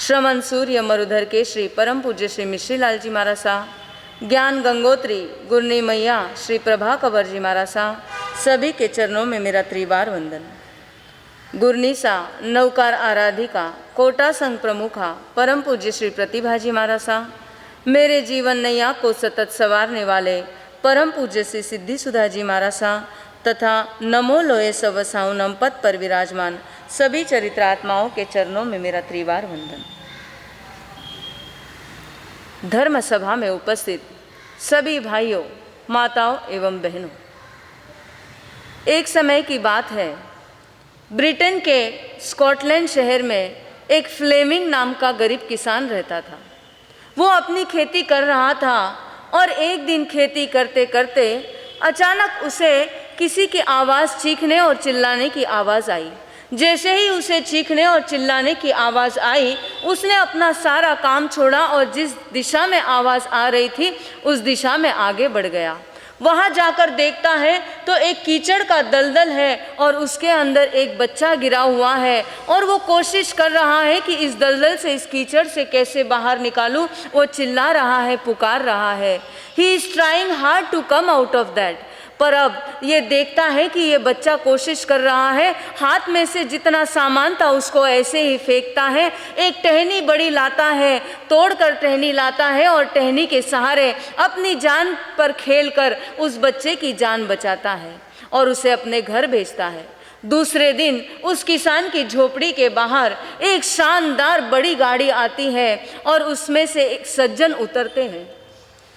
श्रमण सूर्य मरुधर के श्री परम पूज्य श्री मिश्री लाल जी महाराज साहब, ज्ञान गंगोत्री गुरनी मैया श्री प्रभा कंवर जी महाराज साहब, सभी के चरणों में मेरा त्रिवार वंदन। गुरनीसा नवकार आराधिका कोटा संघ प्रमुखा परम पूज्य श्री प्रतिभा जी महाराज साहब, मेरे जीवन नैया को सतत संवारने वाले परम पूज्य श्री सिद्धि सुधा जी महाराज साहब तथा नमो लोए सवसाऊ नम पद पर विराजमान सभी चरित्रात्माओं के चरणों में मेरा त्रिवार वंदन। धर्म सभा में उपस्थित सभी भाइयों, माताओं एवं बहनों, एक समय की बात है, ब्रिटेन के स्कॉटलैंड शहर में एक फ्लेमिंग नाम का गरीब किसान रहता था। वो अपनी खेती कर रहा था और एक दिन खेती करते करते अचानक उसे किसी की आवाज़, चीखने और चिल्लाने की आवाज़ आई। जैसे ही उसे चीखने और चिल्लाने की आवाज़ आई, उसने अपना सारा काम छोड़ा और जिस दिशा में आवाज़ आ रही थी उस दिशा में आगे बढ़ गया। वहाँ जाकर देखता है तो एक कीचड़ का दलदल है और उसके अंदर एक बच्चा गिरा हुआ है और वो कोशिश कर रहा है कि इस दलदल से, इस कीचड़ से कैसे बाहर निकालूं। वो चिल्ला रहा है, पुकार रहा है। He is trying hard to come out of that. पर अब ये देखता है कि ये बच्चा कोशिश कर रहा है, हाथ में से जितना सामान था उसको ऐसे ही फेंकता है। एक टहनी बड़ी लाता है, तोड़कर टहनी लाता है और टहनी के सहारे अपनी जान पर खेलकर उस बच्चे की जान बचाता है और उसे अपने घर भेजता है। दूसरे दिन उस किसान की झोपड़ी के बाहर एक शानदार बड़ी गाड़ी आती है और उसमें से एक सज्जन उतरते हैं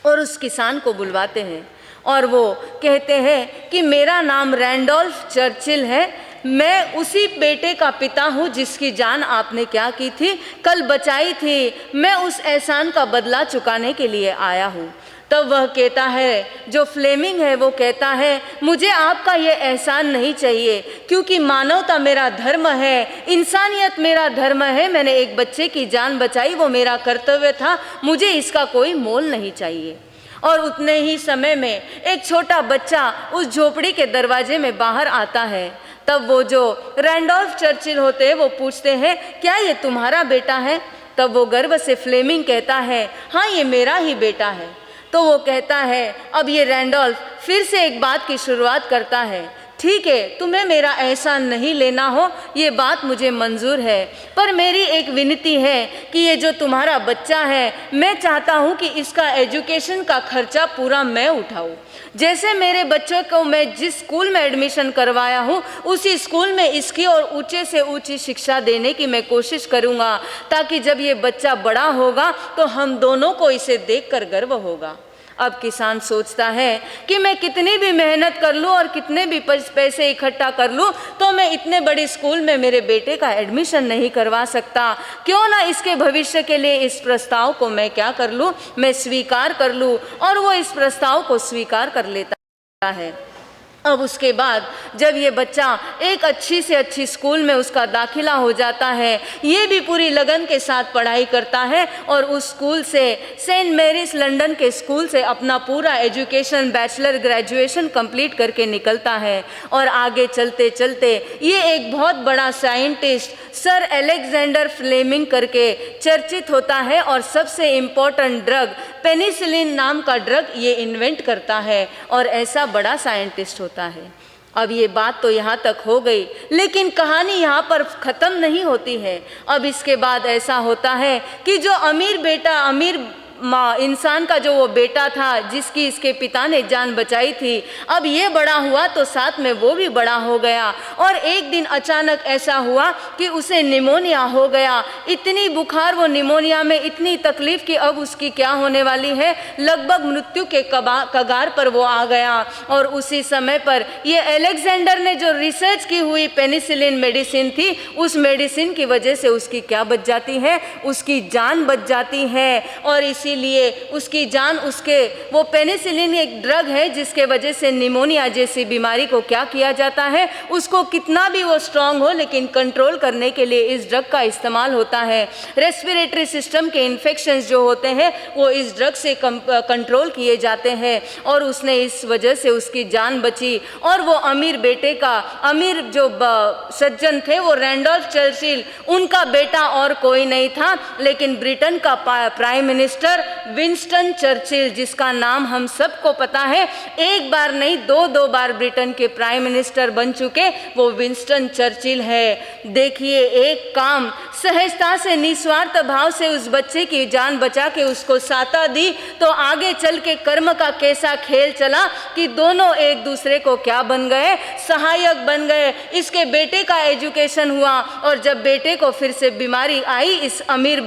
और उस किसान को बुलवाते हैं और वो कहते हैं कि मेरा नाम रैंडोल्फ चर्चिल है, मैं उसी बेटे का पिता हूँ जिसकी जान आपने क्या की थी, कल बचाई थी। मैं उस एहसान का बदला चुकाने के लिए आया हूँ। तब वह कहता है, जो फ्लेमिंग है वो कहता है, मुझे आपका ये एहसान नहीं चाहिए क्योंकि मानवता मेरा धर्म है, इंसानियत मेरा धर्म है। मैंने एक बच्चे की जान बचाई, वो मेरा कर्तव्य था, मुझे इसका कोई मोल नहीं चाहिए। और उतने ही समय में एक छोटा बच्चा उस झोपड़ी के दरवाजे में बाहर आता है। तब वो जो रैंडोल्फ चर्चिल होते हैं वो पूछते हैं, क्या ये तुम्हारा बेटा है? तब वो गर्व से फ्लेमिंग कहता है, हाँ ये मेरा ही बेटा है। तो वो कहता है, अब ये रैंडोल्फ फिर से एक बात की शुरुआत करता है, ठीक है तुम्हें मेरा एहसान नहीं लेना हो, ये बात मुझे मंजूर है, पर मेरी एक विनती है कि ये जो तुम्हारा बच्चा है, मैं चाहता हूँ कि इसका एजुकेशन का खर्चा पूरा मैं उठाऊँ। जैसे मेरे बच्चों को मैं जिस स्कूल में एडमिशन करवाया हूँ उसी स्कूल में इसकी और ऊंचे से ऊंची शिक्षा देने की मैं कोशिश करूँगा, ताकि जब ये बच्चा बड़ा होगा तो हम दोनों को इसे देखकर गर्व होगा। अब किसान सोचता है कि मैं कितनी भी मेहनत कर लूँ और कितने भी पैसे इकट्ठा कर लूँ तो मैं इतने बड़े स्कूल में मेरे बेटे का एडमिशन नहीं करवा सकता। क्यों ना इसके भविष्य के लिए इस प्रस्ताव को मैं क्या कर लूँ, मैं स्वीकार कर लूँ। और वो इस प्रस्ताव को स्वीकार कर लेता है। अब उसके बाद जब ये बच्चा एक अच्छी से अच्छी स्कूल में उसका दाखिला हो जाता है, ये भी पूरी लगन के साथ पढ़ाई करता है और उस स्कूल से, सेंट मैरीज लंदन के स्कूल से अपना पूरा एजुकेशन, बैचलर, ग्रेजुएशन कंप्लीट करके निकलता है। और आगे चलते चलते ये एक बहुत बड़ा साइंटिस्ट सर अलेक्जेंडर फ्लेमिंग करके चर्चित होता है और सबसे इम्पोर्टेंट ड्रग पेनिसिलिन नाम का ड्रग ये इन्वेंट करता है और ऐसा बड़ा साइंटिस्ट होता है। अब ये बात तो यहाँ तक हो गई, लेकिन कहानी यहाँ पर ख़त्म नहीं होती है। अब इसके बाद ऐसा होता है कि जो अमीर बेटा, अमीर इंसान का जो वो बेटा था जिसकी इसके पिता ने जान बचाई थी, अब ये बड़ा हुआ तो साथ में वो भी बड़ा हो गया। और एक दिन अचानक ऐसा हुआ कि उसे निमोनिया हो गया। इतनी बुखार, वो निमोनिया में इतनी तकलीफ कि अब उसकी क्या होने वाली है, लगभग मृत्यु के कगार पर वो आ गया। और उसी समय पर ये अलेक्जेंडर ने जो रिसर्च की हुई पेनिसिलिन मेडिसिन थी, उस मेडिसिन की वजह से उसकी क्या बच जाती है, उसकी जान बच जाती है। और इस इसीलिए उसकी जान उसके वो पेनिसिलिन एक ड्रग है जिसके वजह से निमोनिया जैसी बीमारी को क्या किया जाता है, उसको कितना भी वो स्ट्रांग हो लेकिन कंट्रोल करने के लिए इस ड्रग का इस्तेमाल होता है। रेस्पिरेटरी सिस्टम के इन्फेक्शंस जो होते हैं वो इस ड्रग से कंट्रोल किए जाते हैं और उसने इस वजह से उसकी जान बची। और वो अमीर बेटे का, अमीर जो सज्जन थे वो रैंडोल्फ चर्चिल, उनका बेटा और कोई नहीं था लेकिन ब्रिटेन का प्राइम मिनिस्टर विंस्टन चर्चिल, जिसका नाम हम सबको पता है, एक बार नहीं दो बार ब्रिटेन के प्राइम मिनिस्टर बन चुके, वो विंस्टन चर्चिल है। देखिए, एक काम सहजता से निस्वार्थ भाव से उस बच्चे की जान बचा के उसको साता दी, तो आगे चल के कर्म का कैसा खेल चला कि दोनों एक दूसरे को क्या बन गए, सहायक बन गए। इसके बेटे का एजुकेशन हुआ और जब बेटे को फिर से बीमारी आई इस अमीर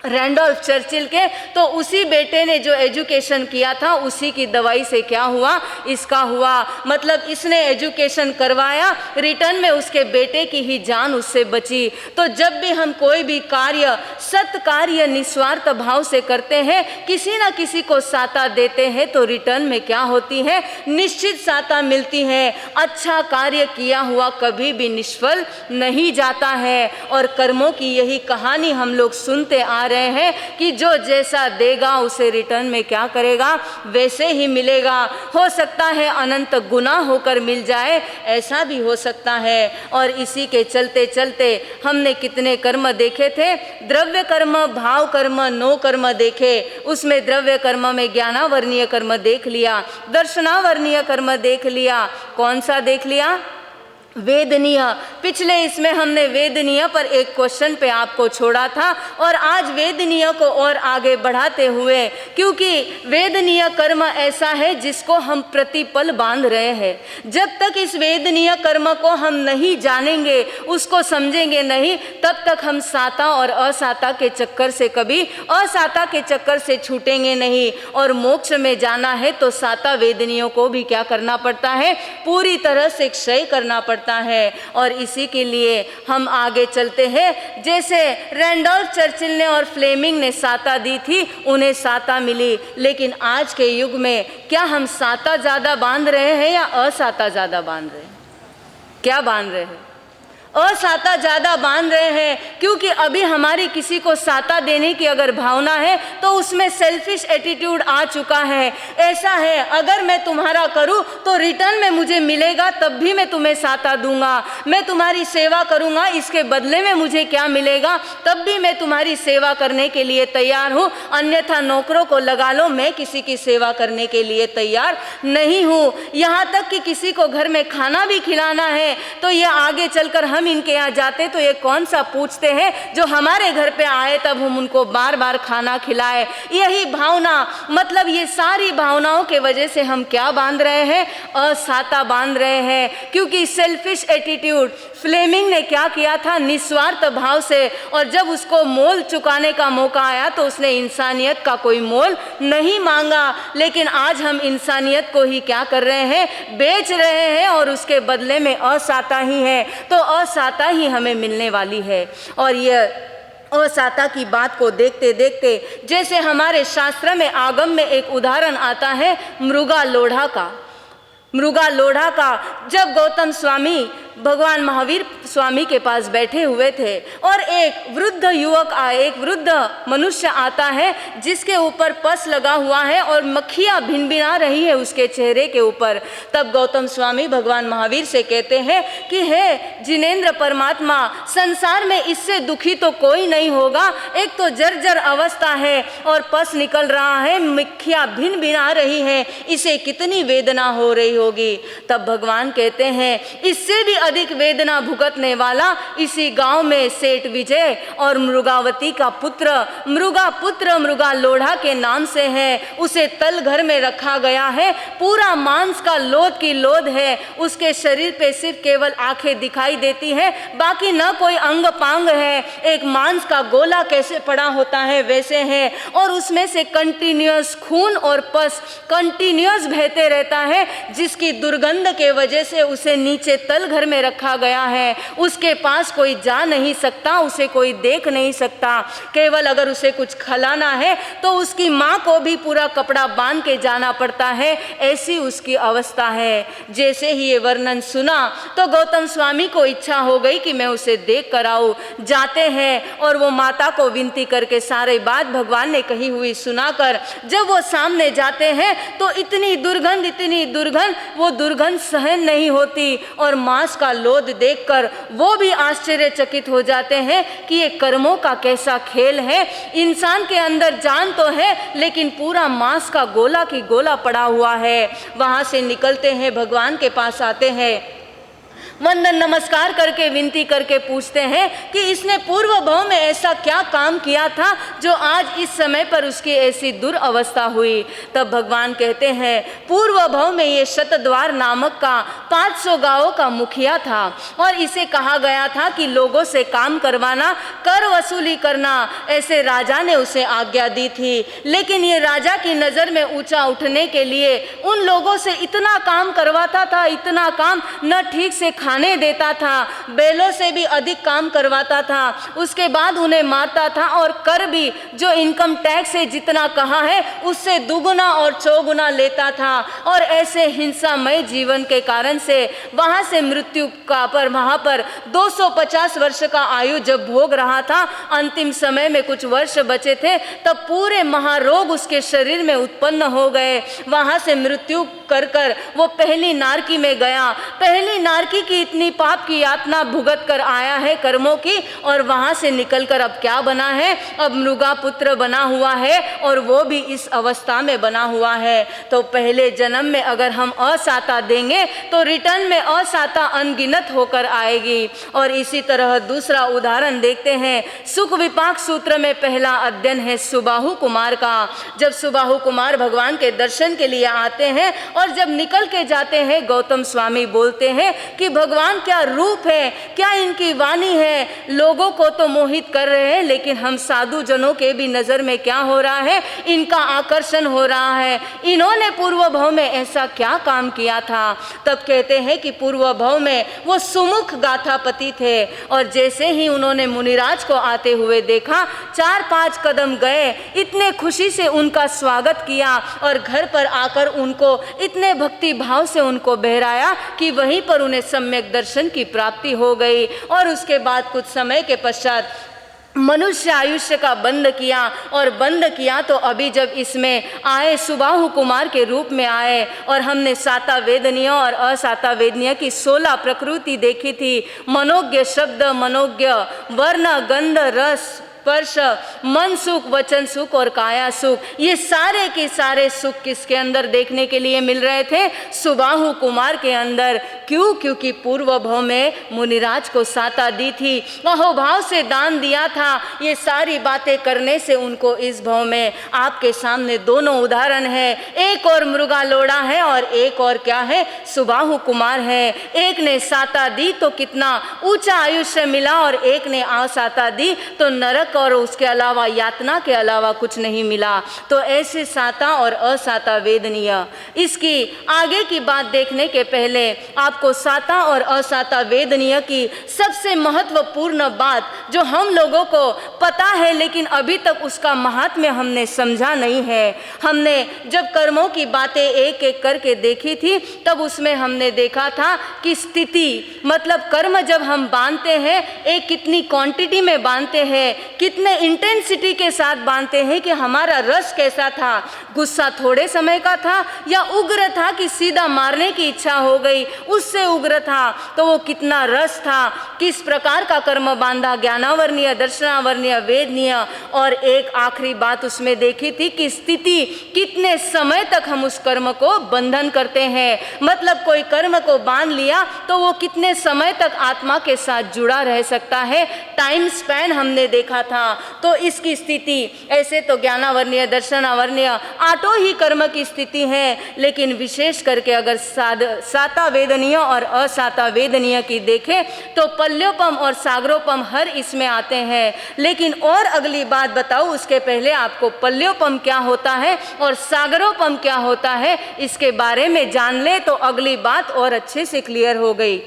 रैंडोल्फ चर्चिल के, तो उसी बेटे ने जो एजुकेशन किया था उसी की दवाई से क्या हुआ, इसका हुआ। मतलब इसने एजुकेशन करवाया, रिटर्न में उसके बेटे की ही जान उससे बची। तो जब भी हम कोई भी कार्य, सत्कार्य निस्वार्थ भाव से करते हैं, किसी न किसी को साता देते हैं, तो रिटर्न में क्या होती है, निश्चित साता मिलती है। अच्छा कार्य किया हुआ कभी भी निष्फल नहीं जाता है। और कर्मों की यही कहानी हम लोग सुनते आ रहे हैं कि जो जैसा देगा उसे रिटर्न में क्या करेगा, वैसे ही मिलेगा। हो सकता है अनंत गुना होकर मिल जाए, ऐसा भी हो सकता है। और इसी के चलते चलते हमने कितने कर्म देखे थे, द्रव्य कर्म, भाव कर्म, नो कर्म देखे। उसमें द्रव्य कर्म में ज्ञानावर्णीय कर्म देख लिया, दर्शनावर्णीय कर्म देख लिया, कौन सा देख लिया, वेदनीय। पिछले इसमें हमने वेदनीय पर एक क्वेश्चन पे आपको छोड़ा था और आज वेदनीय को और आगे बढ़ाते हुए, क्योंकि वेदनीय कर्म ऐसा है जिसको हम प्रतिपल बांध रहे हैं। जब तक इस वेदनीय कर्म को हम नहीं जानेंगे, उसको समझेंगे नहीं, तब तक हम साता और असाता के चक्कर से कभी असाता के चक्कर से छूटेंगे नहीं। और मोक्ष में जाना है तो साता वेदनियों को भी क्या करना पड़ता है, पूरी तरह से क्षय करना पड़ता है। और इसी के लिए हम आगे चलते हैं। जैसे रैंडोल्फ चर्चिल ने और फ्लेमिंग ने साता दी थी, उन्हें साता मिली, लेकिन आज के युग में क्या हम साता ज़्यादा बांध रहे हैं या असाता ज़्यादा बांध रहे हैं? क्या बांध रहे हैं? असाता ज़्यादा बांध रहे हैं, क्योंकि अभी हमारी किसी को साता देने की अगर भावना है तो उसमें सेल्फिश एटीट्यूड आ चुका है। ऐसा है, अगर मैं तुम्हारा करूं तो रिटर्न में मुझे मिलेगा, तब भी मैं तुम्हें साता दूंगा। मैं तुम्हारी सेवा करूंगा, इसके बदले में मुझे क्या मिलेगा, तब भी मैं तुम्हारी सेवा करने के लिए तैयार हूं। अन्यथा नौकरों को लगा लो, मैं किसी की सेवा करने के लिए तैयार नहीं हूं। यहाँ तक कि किसी को घर में खाना भी खिलाना है तो ये आगे चलकर हम इनके यहाँ जाते तो ये कौन सा पूछते हैं जो हमारे घर पे आए तब हम उनको बार बार खाना खिलाए। यही भावना, मतलब ये सारी भावनाओं के वजह से हम क्या बांध रहे हैं, असाता बांध रहे हैं। क्योंकि सेल्फिश एटीट्यूड, फ्लेमिंग ने क्या किया था, निस्वार्थ भाव से, और जब उसको मोल चुकाने का मौका आया तो उसने इंसानियत का कोई मोल नहीं मांगा। लेकिन आज हम इंसानियत को ही क्या कर रहे हैं, बेच रहे हैं, और उसके बदले में असाता ही है। तो असाता ही हमें मिलने वाली है। और यह असाता की बात को देखते देखते, जैसे हमारे शास्त्र में आगम में एक उदाहरण आता है मृगा लोढ़ा का। मृगा लोढ़ा का, जब गौतम स्वामी भगवान महावीर स्वामी के पास बैठे हुए थे और एक वृद्ध युवक एक वृद्ध मनुष्य आता है जिसके ऊपर पस लगा हुआ है और मक्खियाँ भिनभिना रही है उसके चेहरे के ऊपर। तब गौतम स्वामी भगवान महावीर से कहते हैं कि हे जिनेंद्र परमात्मा, संसार में इससे दुखी तो कोई नहीं होगा। एक तो जर्जर अवस्था है और पस निकल रहा है, मक्खियाँ भिनभिना रही हैं, इसे कितनी वेदना हो रही होगी। तब भगवान कहते हैं इससे भी अधिक वेदना भुगतने वाला इसी गांव में सेठ विजय और मृगावती का पुत्र मृगा लोढ़ा के नाम से है। उसे तल घर में रखा गया है, पूरा मांस का लोद की लोद है, उसके शरीर पे सिर्फ केवल आंखें दिखाई देती है, बाकी न कोई अंग पांग है। एक मांस का गोला कैसे पड़ा होता है वैसे है, और उसमें से कंटिन्यूअस खून और पस कंटिन्यूअस बहते रहता है, जिसकी दुर्गंध के वजह से उसे नीचे तल घर में में रखा गया है, उसके पास कोई जा नहीं सकता, उसे कोई देख नहीं सकता। केवल अगर उसे कुछ खिलाना है तो उसकी माँ को भी पूरा कपड़ा बांध के जाना पड़ता है, ऐसी उसकी अवस्था है। जैसे ही ये वर्णन सुना तो गौतम स्वामी को इच्छा हो गई कि मैं उसे देख कर आऊँ। जाते हैं और वो माता को विनती करके सारे बात भगवान ने कही हुई सुनाकर जब वो सामने जाते हैं तो इतनी दुर्गंध, वो दुर्गंध सहन नहीं होती और मांस का लोद देखकर वो भी आश्चर्यचकित हो जाते हैं कि ये कर्मों का कैसा खेल है। इंसान के अंदर जान तो है लेकिन पूरा मांस का गोला की गोला पड़ा हुआ है। वहाँ से निकलते हैं, भगवान के पास आते हैं, वंदन नमस्कार करके विनती करके पूछते हैं कि इसने पूर्व भव में ऐसा क्या काम किया था जो आज इस समय पर उसकी ऐसी दुर्अवस्था हुई। तब भगवान कहते हैं, पूर्व भव में ये शतद्वार नामक का 500 गांवों का मुखिया था और इसे कहा गया था कि लोगों से काम करवाना, कर वसूली करना, ऐसे राजा ने उसे आज्ञा दी थी। लेकिन ये राजा की नज़र में ऊंचा उठने के लिए उन लोगों से इतना काम करवाता था, इतना काम, न ठीक से खाने देता था, बैलों से भी अधिक काम करवाता था, उसके बाद उन्हें मारता था और कर भी जो इनकम टैक्स से जितना कहा है उससे दुगुना और चौगुना लेता था। और ऐसे हिंसामय जीवन के कारण से वहाँ से मृत्यु का पर वहाँ पर 250 वर्ष का आयु जब भोग रहा था, अंतिम समय में कुछ वर्ष बचे थे, तब पूरे महारोग उसके शरीर में उत्पन्न हो गए। वहाँ से मृत्यु कर कर वो पहली नारकी में गया। पहली नारकी की इतनी पाप की यातना भुगत कर आया है कर्मों की, और वहां से निकलकर अब क्या बना है, अब मृगा पुत्र बना हुआ है और वो भी इस अवस्था में बना हुआ है। तो पहले जन्म में अगर हम असाता देंगे तो रिटर्न में असाता अनगिनत होकर आएगी। और इसी तरह दूसरा उदाहरण देखते हैं, सुख विपाक सूत्र में पहला अध्ययन है सुबाहु कुमार का। जब सुबाहु कुमार भगवान के दर्शन के लिए आते हैं और जब निकल के जाते हैं, गौतम स्वामी बोलते हैं कि भगवान क्या रूप है, क्या इनकी वाणी है, लोगों को तो मोहित कर रहे हैं, लेकिन हम साधु जनों के भी नजर में क्या हो रहा है, इनका आकर्षण हो रहा है। इन्होंने पूर्व भव में ऐसा क्या काम किया था। तब कहते हैं कि पूर्व भव में वो सुमुख गाथापति थे और जैसे ही उन्होंने मुनिराज को आते हुए देखा, 4-5 कदम गए, इतने खुशी से उनका स्वागत किया और घर पर आकर उनको इतने भक्ति भाव से उनको बहराया कि वहीं पर उन्हें सम्यक दर्शन की प्राप्ति हो गई। और उसके बाद कुछ समय के पश्चात मनुष्य आयुष्य का बंद किया, और बंद किया तो अभी जब इसमें आए, सुबाहु कुमार के रूप में आए, और हमने साता वेदनीय और असाता वेदनीय की 16 प्रकृति देखी थी। मनोज्ञ शब्द, मनोज्ञ वर्ण, गंध, रस, स्पर्श, मन सुख, वचन सुख और काया सुख, ये सारे के सारे सुख किसके अंदर देखने के लिए मिल रहे थे, सुबाहु कुमार के अंदर। क्यों? क्योंकि पूर्व भव में मुनिराज को साता दी थी, अहोभाव से दान दिया था। ये सारी बातें करने से उनको इस भव में आपके सामने दोनों उदाहरण है, एक और मृगा लोड़ा है और एक और क्या है, सुबाहु कुमार है। एक ने साता दी तो कितना ऊंचा आयुष्य मिला और एक ने असाता दी तो नरक और उसके अलावा यातना के अलावा कुछ नहीं मिला। तो ऐसे साता और असाता वेदनीय। इसकी आगे की बात देखने के पहले आपको साता और असाता वेदनीय की सबसे महत्वपूर्ण बात जो हम लोगों को पता है लेकिन अभी तक उसका महात्म्य हमने समझा नहीं है। हमने जब कर्मों की बातें एक एक करके देखी थी तब उसमें हमने देखा था कि स्थिति मतलब कर्म जब हम बांधते हैं, एक कितनी क्वांटिटी में बांधते हैं, कितने इंटेंसिटी के साथ बांधते हैं, कि हमारा रस कैसा था, गुस्सा थोड़े समय का था या उग्र था कि सीधा मारने की इच्छा हो गई, उससे उग्र था, तो वो कितना रस था, किस प्रकार का कर्म बांधा, ज्ञानावर्णीय, दर्शनावर्णीय, वेदनीय। और एक आखिरी बात उसमें देखी थी कि स्थिति, कितने समय तक हम उस कर्म को बंधन करते हैं, मतलब कोई कर्म को बांध लिया तो वो कितने समय तक आत्मा के साथ जुड़ा रह सकता है, टाइम स्पैन हमने देखा था। तो इसकी स्थिति, ऐसे तो ज्ञानावर्णीय, दर्शनावर्णीय आठों ही कर्म की स्थिति है, लेकिन विशेष करके अगर साता वेदनीय और असाता वेदनीय की देखें तो पल्योपम और सागरोपम हर इसमें आते हैं। लेकिन और अगली बात बताऊं उसके पहले आपको पल्योपम क्या होता है और सागरोपम क्या होता है इसके बारे में जान ले तो अगली बात और अच्छे से क्लियर हो गई।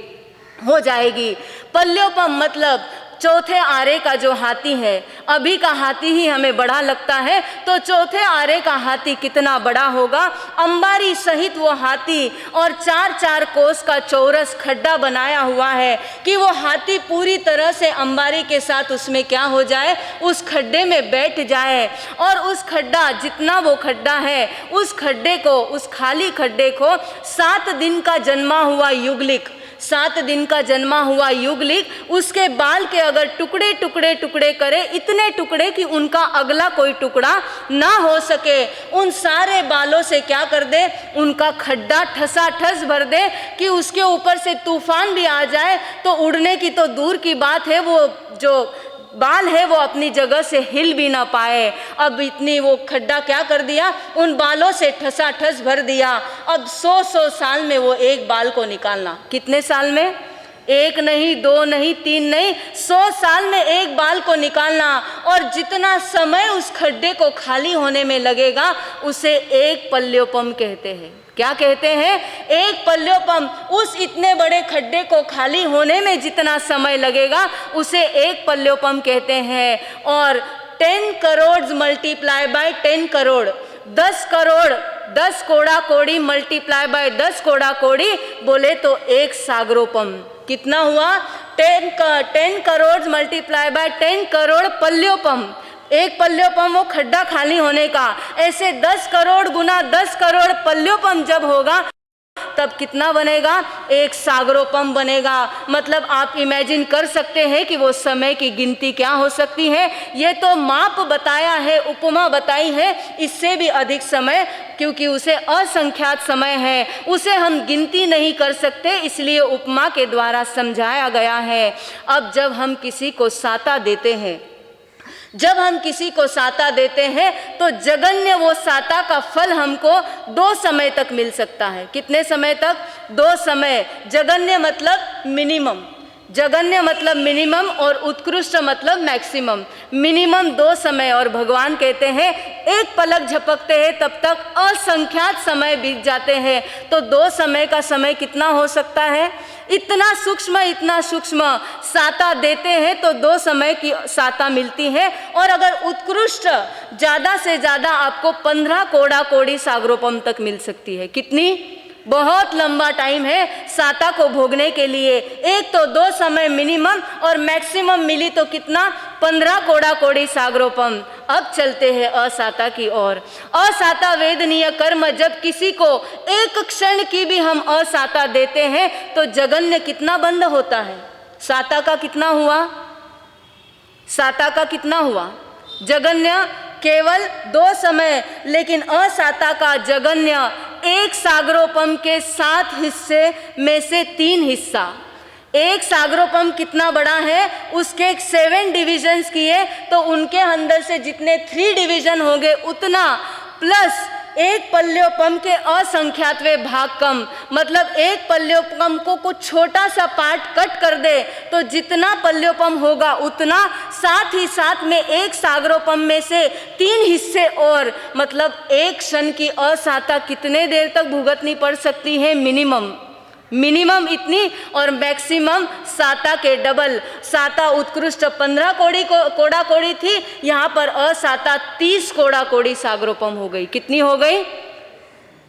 हो जाएगी। पल्योपम मतलब चौथे आरे का जो हाथी है, अभी का हाथी ही हमें बड़ा लगता है, तो चौथे आरे का हाथी कितना बड़ा होगा। अंबारी सहित वो हाथी और 4-4 कोस का चौरस खड्डा बनाया हुआ है कि वो हाथी पूरी तरह से अंबारी के साथ उसमें क्या हो जाए, उस खड्डे में बैठ जाए। और उस खड्डा, जितना वो खड्डा है, उस खड्डे को, उस खाली खड्डे को 7 दिन का जन्मा हुआ युगलिक, 7 दिन का जन्मा हुआ युगलिक उसके बाल के अगर टुकड़े टुकड़े टुकड़े करे, इतने टुकड़े कि उनका अगला कोई टुकड़ा ना हो सके, उन सारे बालों से क्या कर दे, उनका खड्डा ठसाठस भर दे कि उसके ऊपर से तूफान भी आ जाए तो उड़ने की तो दूर की बात है, वो जो बाल है वो अपनी जगह से हिल भी ना पाए। अब इतनी वो खड्डा क्या कर दिया, उन बालों से ठसाठस भर दिया। अब 100 साल में वो एक बाल को निकालना, कितने साल में, 1 नहीं 2 नहीं 3 नहीं, 100 साल में एक बाल को निकालना। और जितना समय उस खड्डे को खाली होने में लगेगा उसे एक पल्योपम कहते हैं। क्या कहते हैं, एक पल्योपम। उस इतने बड़े खड्डे को खाली होने में जितना समय लगेगा उसे एक पल्योपम कहते हैं। और 10 करोड़ मल्टीप्लाई बाय 10 करोड़, 10 करोड़, 10 कोड़ा कोड़ी मल्टीप्लाई बाय 10 कोड़ा कोड़ी बोले तो एक सागरोपम। कितना हुआ, 10 करोड़ मल्टीप्लाई बाय 10 करोड़ पल्योपम। एक पल्योपम वो खड्डा खाली होने का, ऐसे 10 करोड़ गुना 10 करोड़ पल्योपम जब होगा तब कितना बनेगा, एक सागरोपम बनेगा। मतलब आप इमेजिन कर सकते हैं कि वो समय की गिनती क्या हो सकती है। ये तो माप बताया है, उपमा बताई है, इससे भी अधिक समय, क्योंकि उसे असंख्यात समय है, उसे हम गिनती नहीं कर सकते, इसलिए उपमा के द्वारा समझाया गया है। अब जब हम किसी को साता देते हैं, जब हम किसी को साता देते हैं तो जगन्य वो साता का फल हमको 2 समय तक मिल सकता है। कितने समय तक, 2 समय। जगन्य मतलब मिनिमम, जगन्य मतलब मिनिमम और उत्कृष्ट मतलब मैक्सिमम। मिनिमम 2 समय, और भगवान कहते हैं एक पलक झपकते हैं तब तक असंख्यात समय बीत जाते हैं। तो 2 समय का समय कितना हो सकता है, इतना सूक्ष्म साता देते हैं तो 2 समय की साता मिलती है। और अगर उत्कृष्ट, ज़्यादा से ज़्यादा आपको 15 कोड़ा कोड़ी सागरोपम तक मिल सकती है। कितनी, बहुत लंबा टाइम है साता को भोगने के लिए। एक तो 2 समय मिनिमम और मैक्सिमम मिली तो कितना, 15 कोड़ा कोड़ी सागरोपम। अब चलते हैं असाता की ओर। असाता वेदनीय कर्म, जब किसी को एक क्षण की भी हम असाता देते हैं तो जगन्य कितना बंद होता है। साता का कितना हुआ, साता का कितना हुआ, जगन्य केवल 2 समय, लेकिन असाता का जगन्य एक सागरोपम के 7 हिस्से में से 3 हिस्सा। एक सागरोपम कितना बड़ा है, उसके 7 डिविजन्स किए तो उनके अंदर से जितने 3 डिवीजन होंगे उतना, प्लस एक पल्योपम के असंख्यातवे भाग कम। मतलब एक पल्योपम को कुछ छोटा सा पार्ट कट कर दे तो जितना पल्योपम होगा उतना, साथ ही साथ में एक सागरोपम में से 3 हिस्से और, मतलब एक क्षण की असाता कितने देर तक भुगतनी पड़ सकती है, मिनिमम इतनी, और मैक्सिमम साता के डबल। साता उत्कृष्ट 15 कोड़ा कोड़ी थी, यहाँ पर असाता 30 कोड़ा कोड़ी सागरोपम हो गई। कितनी हो गई,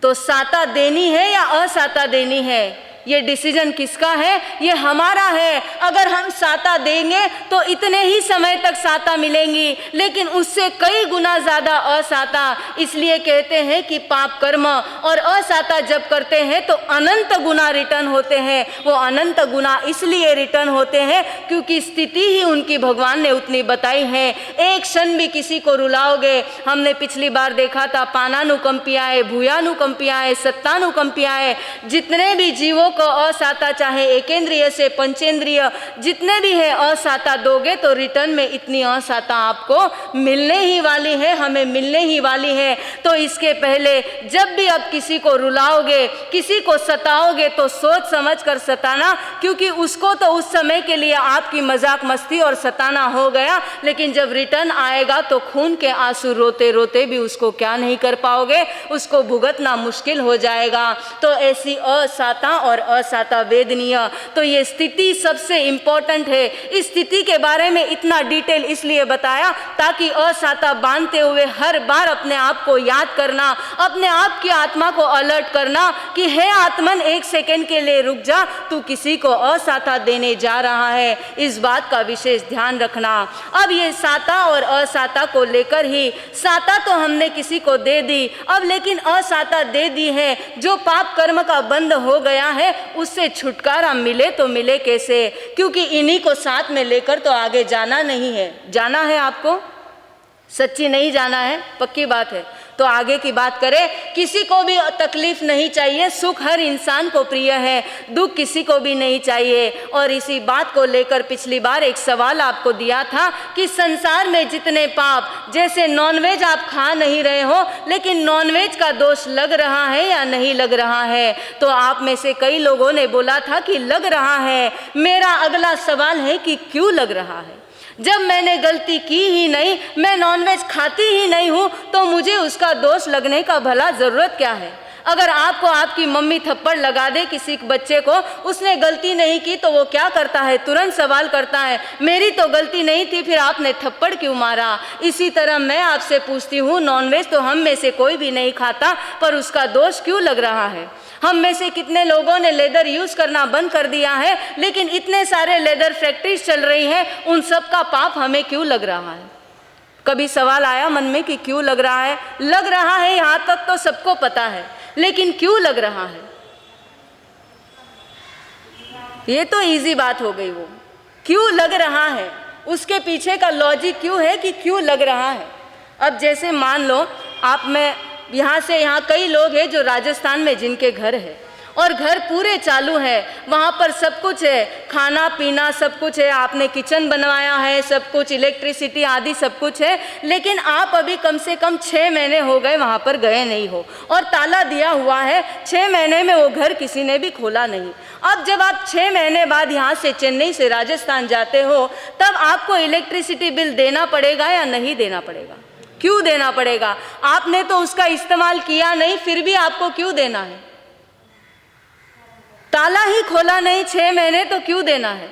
तो साता देनी है या असाता देनी है, ये डिसीजन किसका है, ये हमारा है। अगर हम साता देंगे तो इतने ही समय तक साता मिलेंगी, लेकिन उससे कई गुना ज़्यादा असाता। इसलिए कहते हैं कि पाप कर्म और असाता जब करते हैं तो अनंत गुना रिटर्न होते हैं। वो अनंत गुना इसलिए रिटर्न होते हैं क्योंकि स्थिति ही उनकी भगवान ने उतनी बताई है। एक क्षण भी किसी को रुलाओगे, हमने पिछली बार देखा था, पानानुकंपियाए, भूयानुकंपियाए, सत्तानुकंपियाए, जितने भी जीवों को असाता, चाहे एकेंद्रिय से पंचेंद्रिय जितने भी है, असाता दोगे तो रिटर्न में इतनी असाता आपको मिलने ही वाली है, हमें मिलने ही वाली है। तो इसके पहले जब भी आप किसी को रुलाओगे, किसी को सताओगे तो सोच समझ कर सताना, क्योंकि उसको तो उस समय के लिए आपकी मजाक मस्ती और सताना हो गया, लेकिन जब रिटर्न आएगा तो खून के आंसू रोते रोते भी उसको क्या नहीं कर पाओगे, उसको भुगतना मुश्किल हो जाएगा। तो ऐसी असाता और असाता वेदनीय। तो ये स्थिति सबसे इम्पोर्टेंट है। इस स्थिति के बारे में इतना डिटेल इसलिए बताया ताकि असाता बांधते हुए हर बार अपने आप को याद करना, अपने आप की आत्मा को अलर्ट करना कि हे आत्मन, एक सेकेंड के लिए रुक जा, तू किसी को असाता देने जा रहा है। इस बात का विशेष ध्यान रखना। अब ये साता और असाता को लेकर ही, साता तो हमने किसी को दे दी, अब लेकिन असाता दे दी है, जो पाप कर्म का बंध हो गया है उससे छुटकारा मिले तो मिले कैसे? क्योंकि इन्हीं को साथ में लेकर तो आगे जाना नहीं है। जाना है आपको, सच्ची नहीं जाना है, पक्की बात है। तो आगे की बात करें, किसी को भी तकलीफ नहीं चाहिए, सुख हर इंसान को प्रिय है, दुख किसी को भी नहीं चाहिए। और इसी बात को लेकर पिछली बार एक सवाल आपको दिया था कि संसार में जितने पाप, जैसे नॉनवेज आप खा नहीं रहे हो लेकिन नॉनवेज का दोष लग रहा है या नहीं लग रहा है? तो आप में से कई लोगों ने बोला था कि लग रहा है। मेरा अगला सवाल है कि क्यों लग रहा है? जब मैंने गलती की ही नहीं, मैं नॉनवेज खाती ही नहीं हूँ, तो मुझे उसका दोष लगने का भला ज़रूरत क्या है? अगर आपको आपकी मम्मी थप्पड़ लगा दे किसी बच्चे को, उसने गलती नहीं की, तो वो क्या करता है? तुरंत सवाल करता है, मेरी तो गलती नहीं थी, फिर आपने थप्पड़ क्यों मारा? इसी तरह मैं आपसे पूछती हूँ, नॉनवेज तो हम में से कोई भी नहीं खाता, पर उसका दोष क्यों लग रहा है? हम में से कितने लोगों ने लेदर यूज़ करना बंद कर दिया है, लेकिन इतने सारे लेदर फैक्ट्रीज चल रही हैं, उन सब का पाप हमें क्यों लग रहा है? कभी सवाल आया मन में कि क्यों लग रहा है? लग रहा है यहाँ तक तो सबको पता है, लेकिन क्यों लग रहा है? ये तो इजी बात हो गई। वो क्यों लग रहा है, उसके पीछे का लॉजिक क्यों है कि क्यों लग रहा है। अब जैसे मान लो आप, मैं यहाँ से, यहाँ कई लोग हैं जो राजस्थान में जिनके घर है और घर पूरे चालू है, वहाँ पर सब कुछ है, खाना पीना सब कुछ है, आपने किचन बनवाया है, सब कुछ, इलेक्ट्रिसिटी आदि सब कुछ है, लेकिन आप अभी कम से कम 6 महीने हो गए वहाँ पर गए नहीं हो और ताला दिया हुआ है। 6 महीने में वो घर किसी ने भी खोला नहीं। अब जब आप 6 महीने बाद यहाँ से, चेन्नई से राजस्थान जाते हो, तब आपको इलेक्ट्रिसिटी बिल देना पड़ेगा या नहीं देना पड़ेगा? क्यों देना पड़ेगा? आपने तो उसका इस्तेमाल किया नहीं, फिर भी आपको क्यों देना है? ताला ही खोला नहीं 6 महीने, तो क्यों देना है?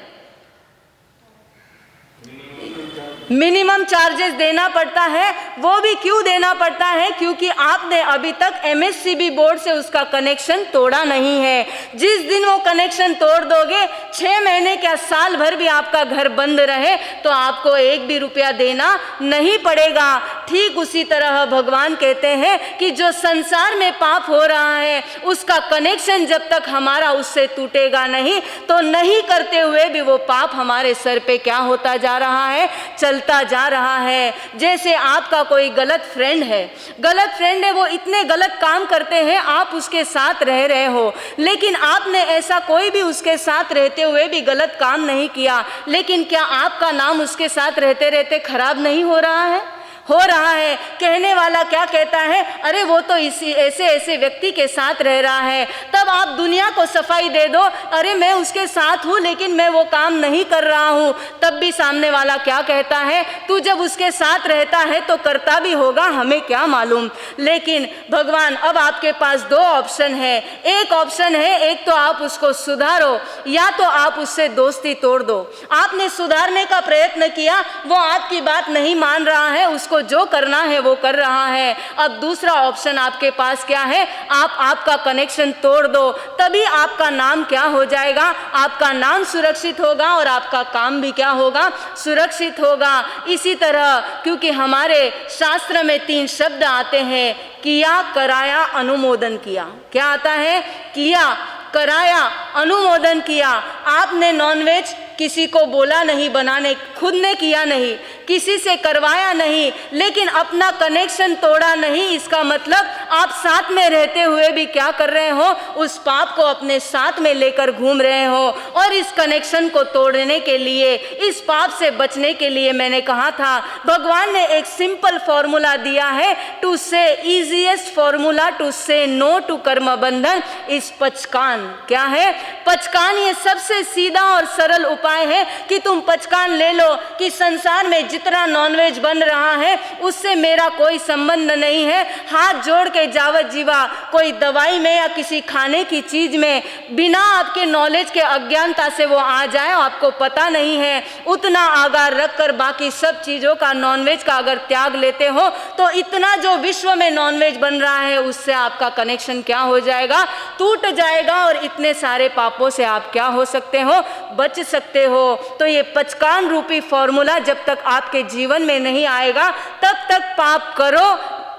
मिनिमम चार्जेस देना पड़ता है। वो भी क्यों देना पड़ता है? क्योंकि आपने अभी तक एमएससीबी बोर्ड से उसका कनेक्शन तोड़ा नहीं है। जिस दिन वो कनेक्शन तोड़ दोगे, 6 महीने क्या साल भर भी आपका घर बंद रहे तो आपको 1 भी रुपया देना नहीं पड़ेगा। ठीक उसी तरह भगवान कहते हैं कि जो संसार में पाप हो रहा है उसका कनेक्शन जब तक हमारा उससे टूटेगा नहीं, तो नहीं करते हुए भी वो पाप हमारे सर पे क्या होता जा रहा है? चलता जा रहा है। जैसे आपका कोई गलत फ्रेंड है, वो इतने गलत काम करते हैं, आप उसके साथ रह रहे हो, लेकिन आपने ऐसा कोई भी उसके साथ रहते हुए भी गलत काम नहीं किया, लेकिन क्या आपका नाम उसके साथ रहते रहते खराब नहीं हो रहा है? हो रहा है। कहने वाला क्या कहता है? अरे वो तो इसी ऐसे व्यक्ति के साथ रह रहा है। तब आप दुनिया को सफाई दे दो, अरे मैं उसके साथ हूँ लेकिन मैं वो काम नहीं कर रहा हूँ। तब भी सामने वाला क्या कहता है? तू जब उसके साथ रहता है तो करता भी होगा, हमें क्या मालूम। लेकिन भगवान, अब आपके पास 2 ऑप्शन है। एक ऑप्शन है, एक तो आप उसको सुधारो या तो आप उससे दोस्ती तोड़ दो। आपने सुधारने का प्रयत्न किया, वो आपकी बात नहीं मान रहा है, उसको जो करना है वो कर रहा है। अब दूसरा ऑप्शन आपके पास क्या है? आप आपका कनेक्शन तोड़ दो, तभी आपका नाम क्या हो जाएगा? आपका नाम सुरक्षित होगा और आपका काम भी क्या होगा? सुरक्षित होगा। इसी तरह, क्योंकि हमारे शास्त्र में 3 शब्द आते हैं, किया, कराया, अनुमोदन किया। क्या आता है? किया, कराया, अनुमोदन किया। आपने नॉनवेज किसी को बोला नहीं बनाने, खुद ने किया नहीं, किसी से करवाया नहीं, लेकिन अपना कनेक्शन तोड़ा नहीं। इसका मतलब आप साथ में रहते हुए भी क्या कर रहे हो? उस पाप को अपने साथ में लेकर घूम रहे हो। और इस कनेक्शन को तोड़ने के लिए, इस पाप से बचने के लिए, मैंने कहा था भगवान ने एक सिंपल फॉर्मूला दिया है, टू से इजीएस्ट फॉर्मूला टू से नो टू कर्म बंधन इस पचकान। क्या है? पचकान। ये सबसे सीधा और सरल उपाय उपाय है कि तुम पचकान ले लो कि संसार में जितना नॉनवेज बन रहा है उससे मेरा कोई संबंध नहीं है। हाथ जोड़ के जावत जीवा कोई दवाई में या किसी खाने की चीज में बिना आपके नॉलेज के अज्ञानता से वो आ जाए, आपको पता नहीं है, उतना आगार रखकर बाकी सब चीजों का, नॉनवेज का अगर त्याग लेते हो तो इतना जो विश्व में नॉनवेज बन रहा है उससे आपका कनेक्शन क्या हो जाएगा, टूट जाएगा और इतने सारे पापों से आप क्या हो सकते हो, बच सकते हो। तो ये पचकान रूपी फॉर्मूला जब तक आपके जीवन में नहीं आएगा तब तक पाप करो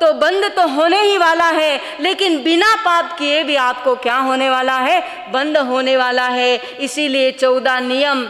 तो बंद तो होने ही वाला है, लेकिन बिना पाप किए भी आपको क्या होने वाला है, बंद होने वाला है। इसीलिए 14 नियम,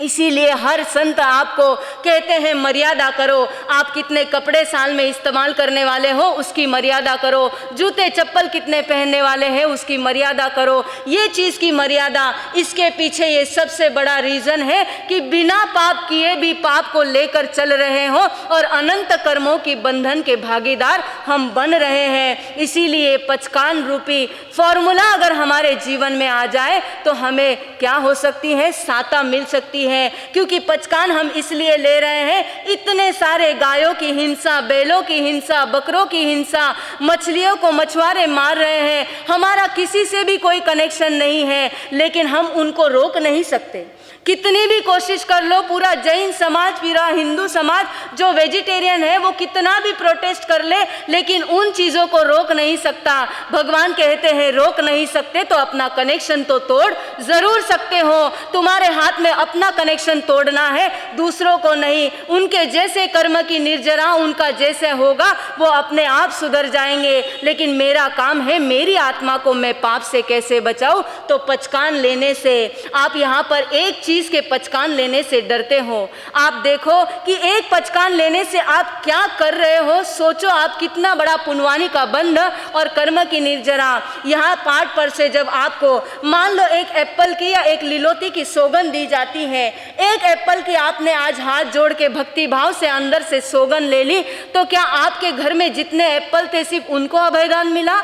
इसीलिए हर संत आपको कहते हैं मर्यादा करो। आप कितने कपड़े साल में इस्तेमाल करने वाले हो उसकी मर्यादा करो, जूते चप्पल कितने पहनने वाले हैं उसकी मर्यादा करो, ये चीज़ की मर्यादा। इसके पीछे ये सबसे बड़ा रीज़न है कि बिना पाप किए भी पाप को लेकर चल रहे हो और अनंत कर्मों की बंधन के भागीदार हम बन रहे हैं। इसीलिए पचकान रूपी फॉर्मूला अगर हमारे जीवन में आ जाए तो हमें क्या हो सकती है, साता मिल सकती है। क्योंकि पचकान हम इसलिए ले रहे हैं, इतने सारे गायों की हिंसा, बैलों की हिंसा, बकरों की हिंसा, मछलियों को मछुआरे मार रहे हैं, हमारा किसी से भी कोई कनेक्शन नहीं है, लेकिन हम उनको रोक नहीं सकते। कितनी भी कोशिश कर लो, पूरा जैन समाज, पूरा हिंदू समाज जो वेजिटेरियन है वो कितना भी प्रोटेस्ट कर ले, लेकिन उन चीज़ों को रोक नहीं सकता। भगवान कहते हैं रोक नहीं सकते तो अपना कनेक्शन तो तोड़ ज़रूर सकते हो। तुम्हारे हाथ में अपना कनेक्शन तोड़ना है, दूसरों को नहीं। उनके जैसे कर्म की निर्जरा उनका जैसे होगा वो अपने आप सुधर जाएंगे, लेकिन मेरा काम है मेरी आत्मा को मैं पाप से कैसे बचाऊं। तो पचकान लेने से, आप यहाँ पर एक चीज के पचकान लेने से डरते हो। आप देखो कि एक पचकान लेने से आप क्या कर रहे हो, सोचो आप कितना बड़ा पुण्यवानी का बंध और कर्म की निर्जरा। यहाँ पाठ पर से जब आपको मान लो एक एप्पल की या एक लिलोती की सौगंध दी जाती है, एक एप्पल की आपने आज हाथ जोड़ के भक्ति भाव से अंदर से सौगंध ले ली, तो क्या आपके घर में जितने एप्पल थे सिर्फ उनको अभयदान मिला?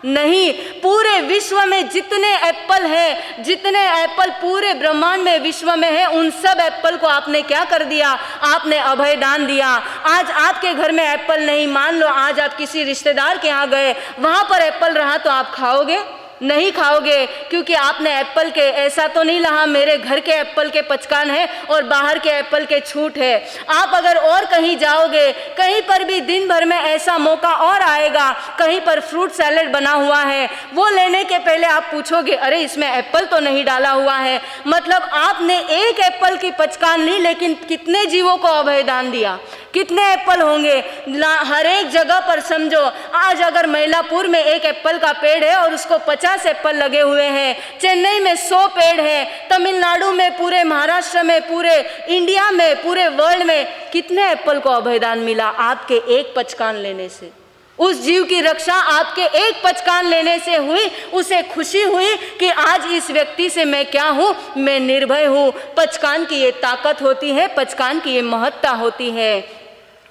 नहीं, पूरे विश्व में जितने एप्पल है, जितने एप्पल पूरे ब्रह्मांड में विश्व में है, उन सब एप्पल को आपने क्या कर दिया, आपने अभय दान दिया। आज आपके घर में एप्पल नहीं, मान लो आज आप किसी रिश्तेदार के यहाँ गए, वहाँ पर एप्पल रहा तो आप खाओगे? नहीं खाओगे, क्योंकि आपने एप्पल के ऐसा तो नहीं लहा मेरे घर के एप्पल के पचकान है और बाहर के एप्पल के छूट है। आप अगर और कहीं जाओगे, कहीं पर भी दिन भर में ऐसा मौका और आएगा, कहीं पर फ्रूट सैलेड बना हुआ है, वो लेने के पहले आप पूछोगे अरे इसमें एप्पल तो नहीं डाला हुआ है। मतलब आपने एक एप्पल की पचकान ली, लेकिन कितने जीवों को अभयदान दिया, कितने एप्पल होंगे हर एक जगह पर। समझो आज अगर मैलापुर में एक एप्पल का पेड़ है और उसको 50 एप्पल लगे हुए हैं, चेन्नई में 100 पेड़ है, तमिलनाडु में, पूरे महाराष्ट्र में, पूरे इंडिया में, पूरे वर्ल्ड में कितने एप्पल को अभयदान मिला आपके एक पचकान लेने से। उस जीव की रक्षा आपके एक पचकान लेने से हुई, उसे खुशी हुई कि आज इस व्यक्ति से मैं क्या हूँ, मैं निर्भय हूँ। पचकान की ये ताकत होती है, पचकान की ये महत्ता होती है।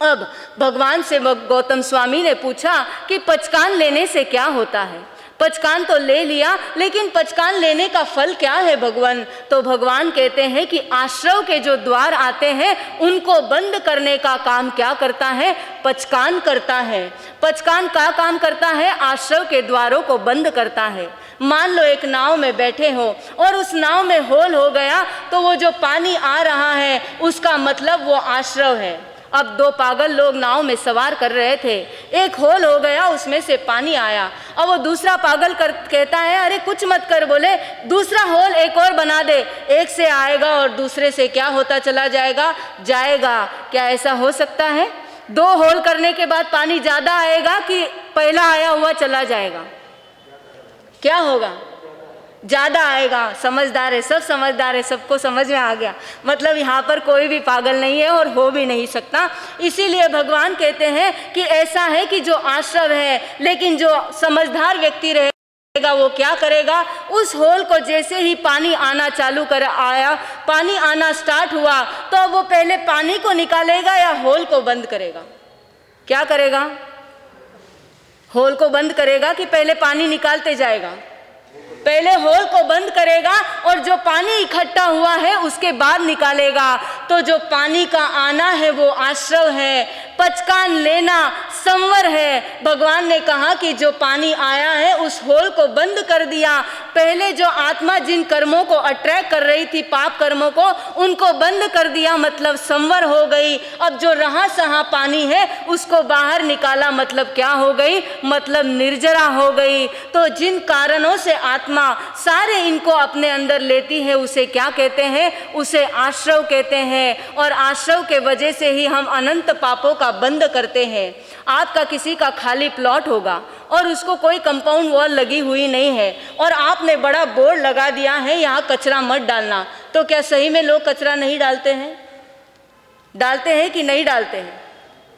अब भगवान से गौतम स्वामी ने पूछा कि पचकान लेने से क्या होता है। पचकान तो ले लिया, लेकिन पचकान लेने का फल क्या है भगवान? तो भगवान कहते हैं कि आश्रव के जो द्वार आते हैं उनको बंद करने का काम क्या करता है? पचकान करता है। पचकान का काम करता है, आश्रव के द्वारों को बंद करता है। मान लो एक नाव में बैठे हो और उस नाव में होल हो गया, तो वो जो पानी आ रहा है उसका मतलब वो आश्रव है। अब 2 पागल लोग नाव में सवार कर रहे थे, एक होल हो गया, उसमें से पानी आया। अब वो दूसरा पागल कहता है अरे कुछ मत कर, बोले दूसरा होल एक और बना दे, एक से आएगा और दूसरे से क्या होता चला जाएगा? क्या ऐसा हो सकता है? 2 होल करने के बाद पानी ज़्यादा आएगा कि पहला आया हुआ चला जाएगा? क्या होगा? ज़्यादा आएगा। समझदार है, सब समझदार है, सबको समझ में आ गया। मतलब यहाँ पर कोई भी पागल नहीं है और हो भी नहीं सकता। इसीलिए भगवान कहते हैं कि ऐसा है कि जो आश्रव है, लेकिन जो समझदार व्यक्ति रहेगा वो क्या करेगा? उस होल को जैसे ही पानी आना चालू कर आया, पानी आना स्टार्ट हुआ, तो वो पहले पानी को निकालेगा या होल को बंद करेगा? क्या करेगा? होल को बंद करेगा कि पहले पानी निकालते जाएगा? पहले होल को बंद करेगा और जो पानी इकट्ठा हुआ है उसके बाद निकालेगा। तो जो पानी का आना है वो आश्रव है, पचकान लेना संवर है। भगवान ने कहा कि जो पानी आया है उस होल को बंद कर दिया। पहले जो आत्मा जिन कर्मों को अट्रैक्ट कर रही थी, पाप कर्मों को, उनको बंद कर दिया, मतलब संवर हो गई। अब जो रहा सहा पानी है उसको बाहर निकाला, मतलब क्या हो गई, मतलब निर्जरा हो गई। तो जिन कारणों से आत्मा सारे इनको अपने अंदर लेती है उसे क्या कहते हैं, उसे आश्रव कहते हैं। और आश्रव के वजह से ही हम अनंत पापों का बंद करते हैं। आपका किसी का खाली प्लॉट होगा और उसको कोई कंपाउंड वॉल लगी हुई नहीं है और आपने बड़ा बोर्ड लगा दिया है यहाँ कचरा मत डालना, तो क्या सही में लोग कचरा नहीं डालते हैं? डालते हैं कि नहीं डालते हैं?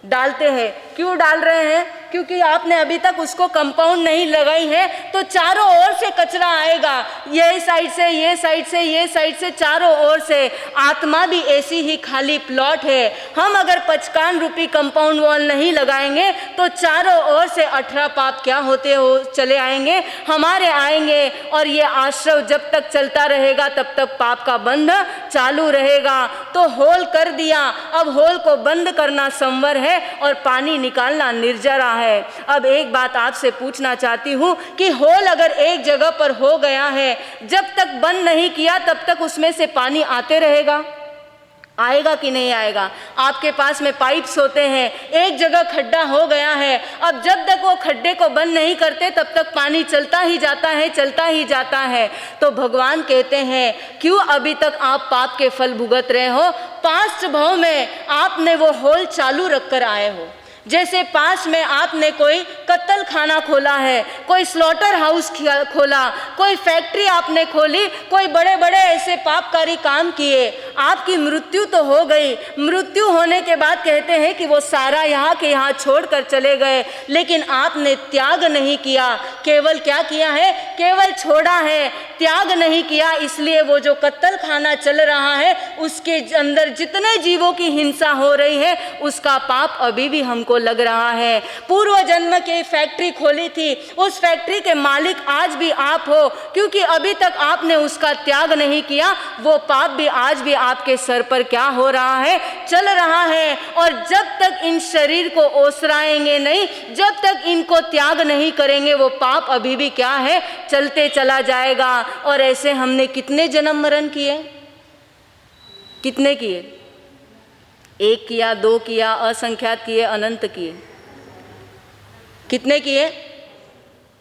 डालते हैं। क्यों डाल रहे हैं? क्योंकि आपने अभी तक उसको कंपाउंड नहीं लगाई है, तो चारों ओर से कचरा आएगा, ये साइड से, ये साइड से, ये साइड से, चारों ओर से। आत्मा भी ऐसी ही खाली प्लॉट है। हम अगर पचकान रूपी कंपाउंड वॉल नहीं लगाएंगे तो चारों ओर से 18 पाप क्या होते हो चले आएंगे, हमारे आएंगे। और ये आश्रव जब तक चलता रहेगा तब तक पाप का बंध चालू रहेगा। तो होल कर दिया, अब होल को बंद करना संवर है और पानी निकालना निर्जरा है। अब एक बात आपसे पूछना चाहती हूँ कि होल अगर एक जगह पर हो गया है, जब तक बंद नहीं किया तब तक उसमें से पानी आते रहेगा, आएगा कि नहीं आएगा? आपके पास में पाइप्स होते हैं, एक जगह खड्डा हो गया है, अब जब तक वो खड्डे को बंद नहीं करते तब तक पानी चलता ही जाता है, चलता ही जाता है। तो भगवान कहते हैं क्यों अभी तक आप पाप के फल भुगत रहे हो? पास्ट भाव में आपने वो होल चालू रख कर आए हो। जैसे पास में आपने कोई कत्ल खाना खोला है, कोई स्लॉटर हाउस खोला, कोई फैक्ट्री आपने खोली, कोई बड़े बड़े ऐसे पापकारी काम किए, आपकी मृत्यु तो हो गई। मृत्यु होने के बाद कहते हैं कि वो सारा यहाँ के यहाँ छोड़कर चले गए, लेकिन आपने त्याग नहीं किया। केवल क्या किया है? केवल छोड़ा है, त्याग नहीं किया। इसलिए वो जो कत्ल खाना चल रहा है उसके अंदर जितने जीवों की हिंसा हो रही है उसका पाप अभी भी हमको लग रहा है। पूर्व जन्म की फैक्ट्री खोली थी, उस फैक्ट्री के मालिक आज भी आप हो, क्योंकि अभी तक आपने उसका त्याग नहीं किया। वो पाप भी आज भी आपके सर पर क्या हो रहा है? चल रहा है। और जब तक इन शरीर को ओसराएंगे नहीं, जब तक इनको त्याग नहीं करेंगे, वो पाप अभी भी क्या है? चलते चला जाएगा। और ऐसे हमने कितने जन्म मरण किए? कितने किए? एक किया, दो किया, असंख्यात किए, अनंत किए। कितने किए?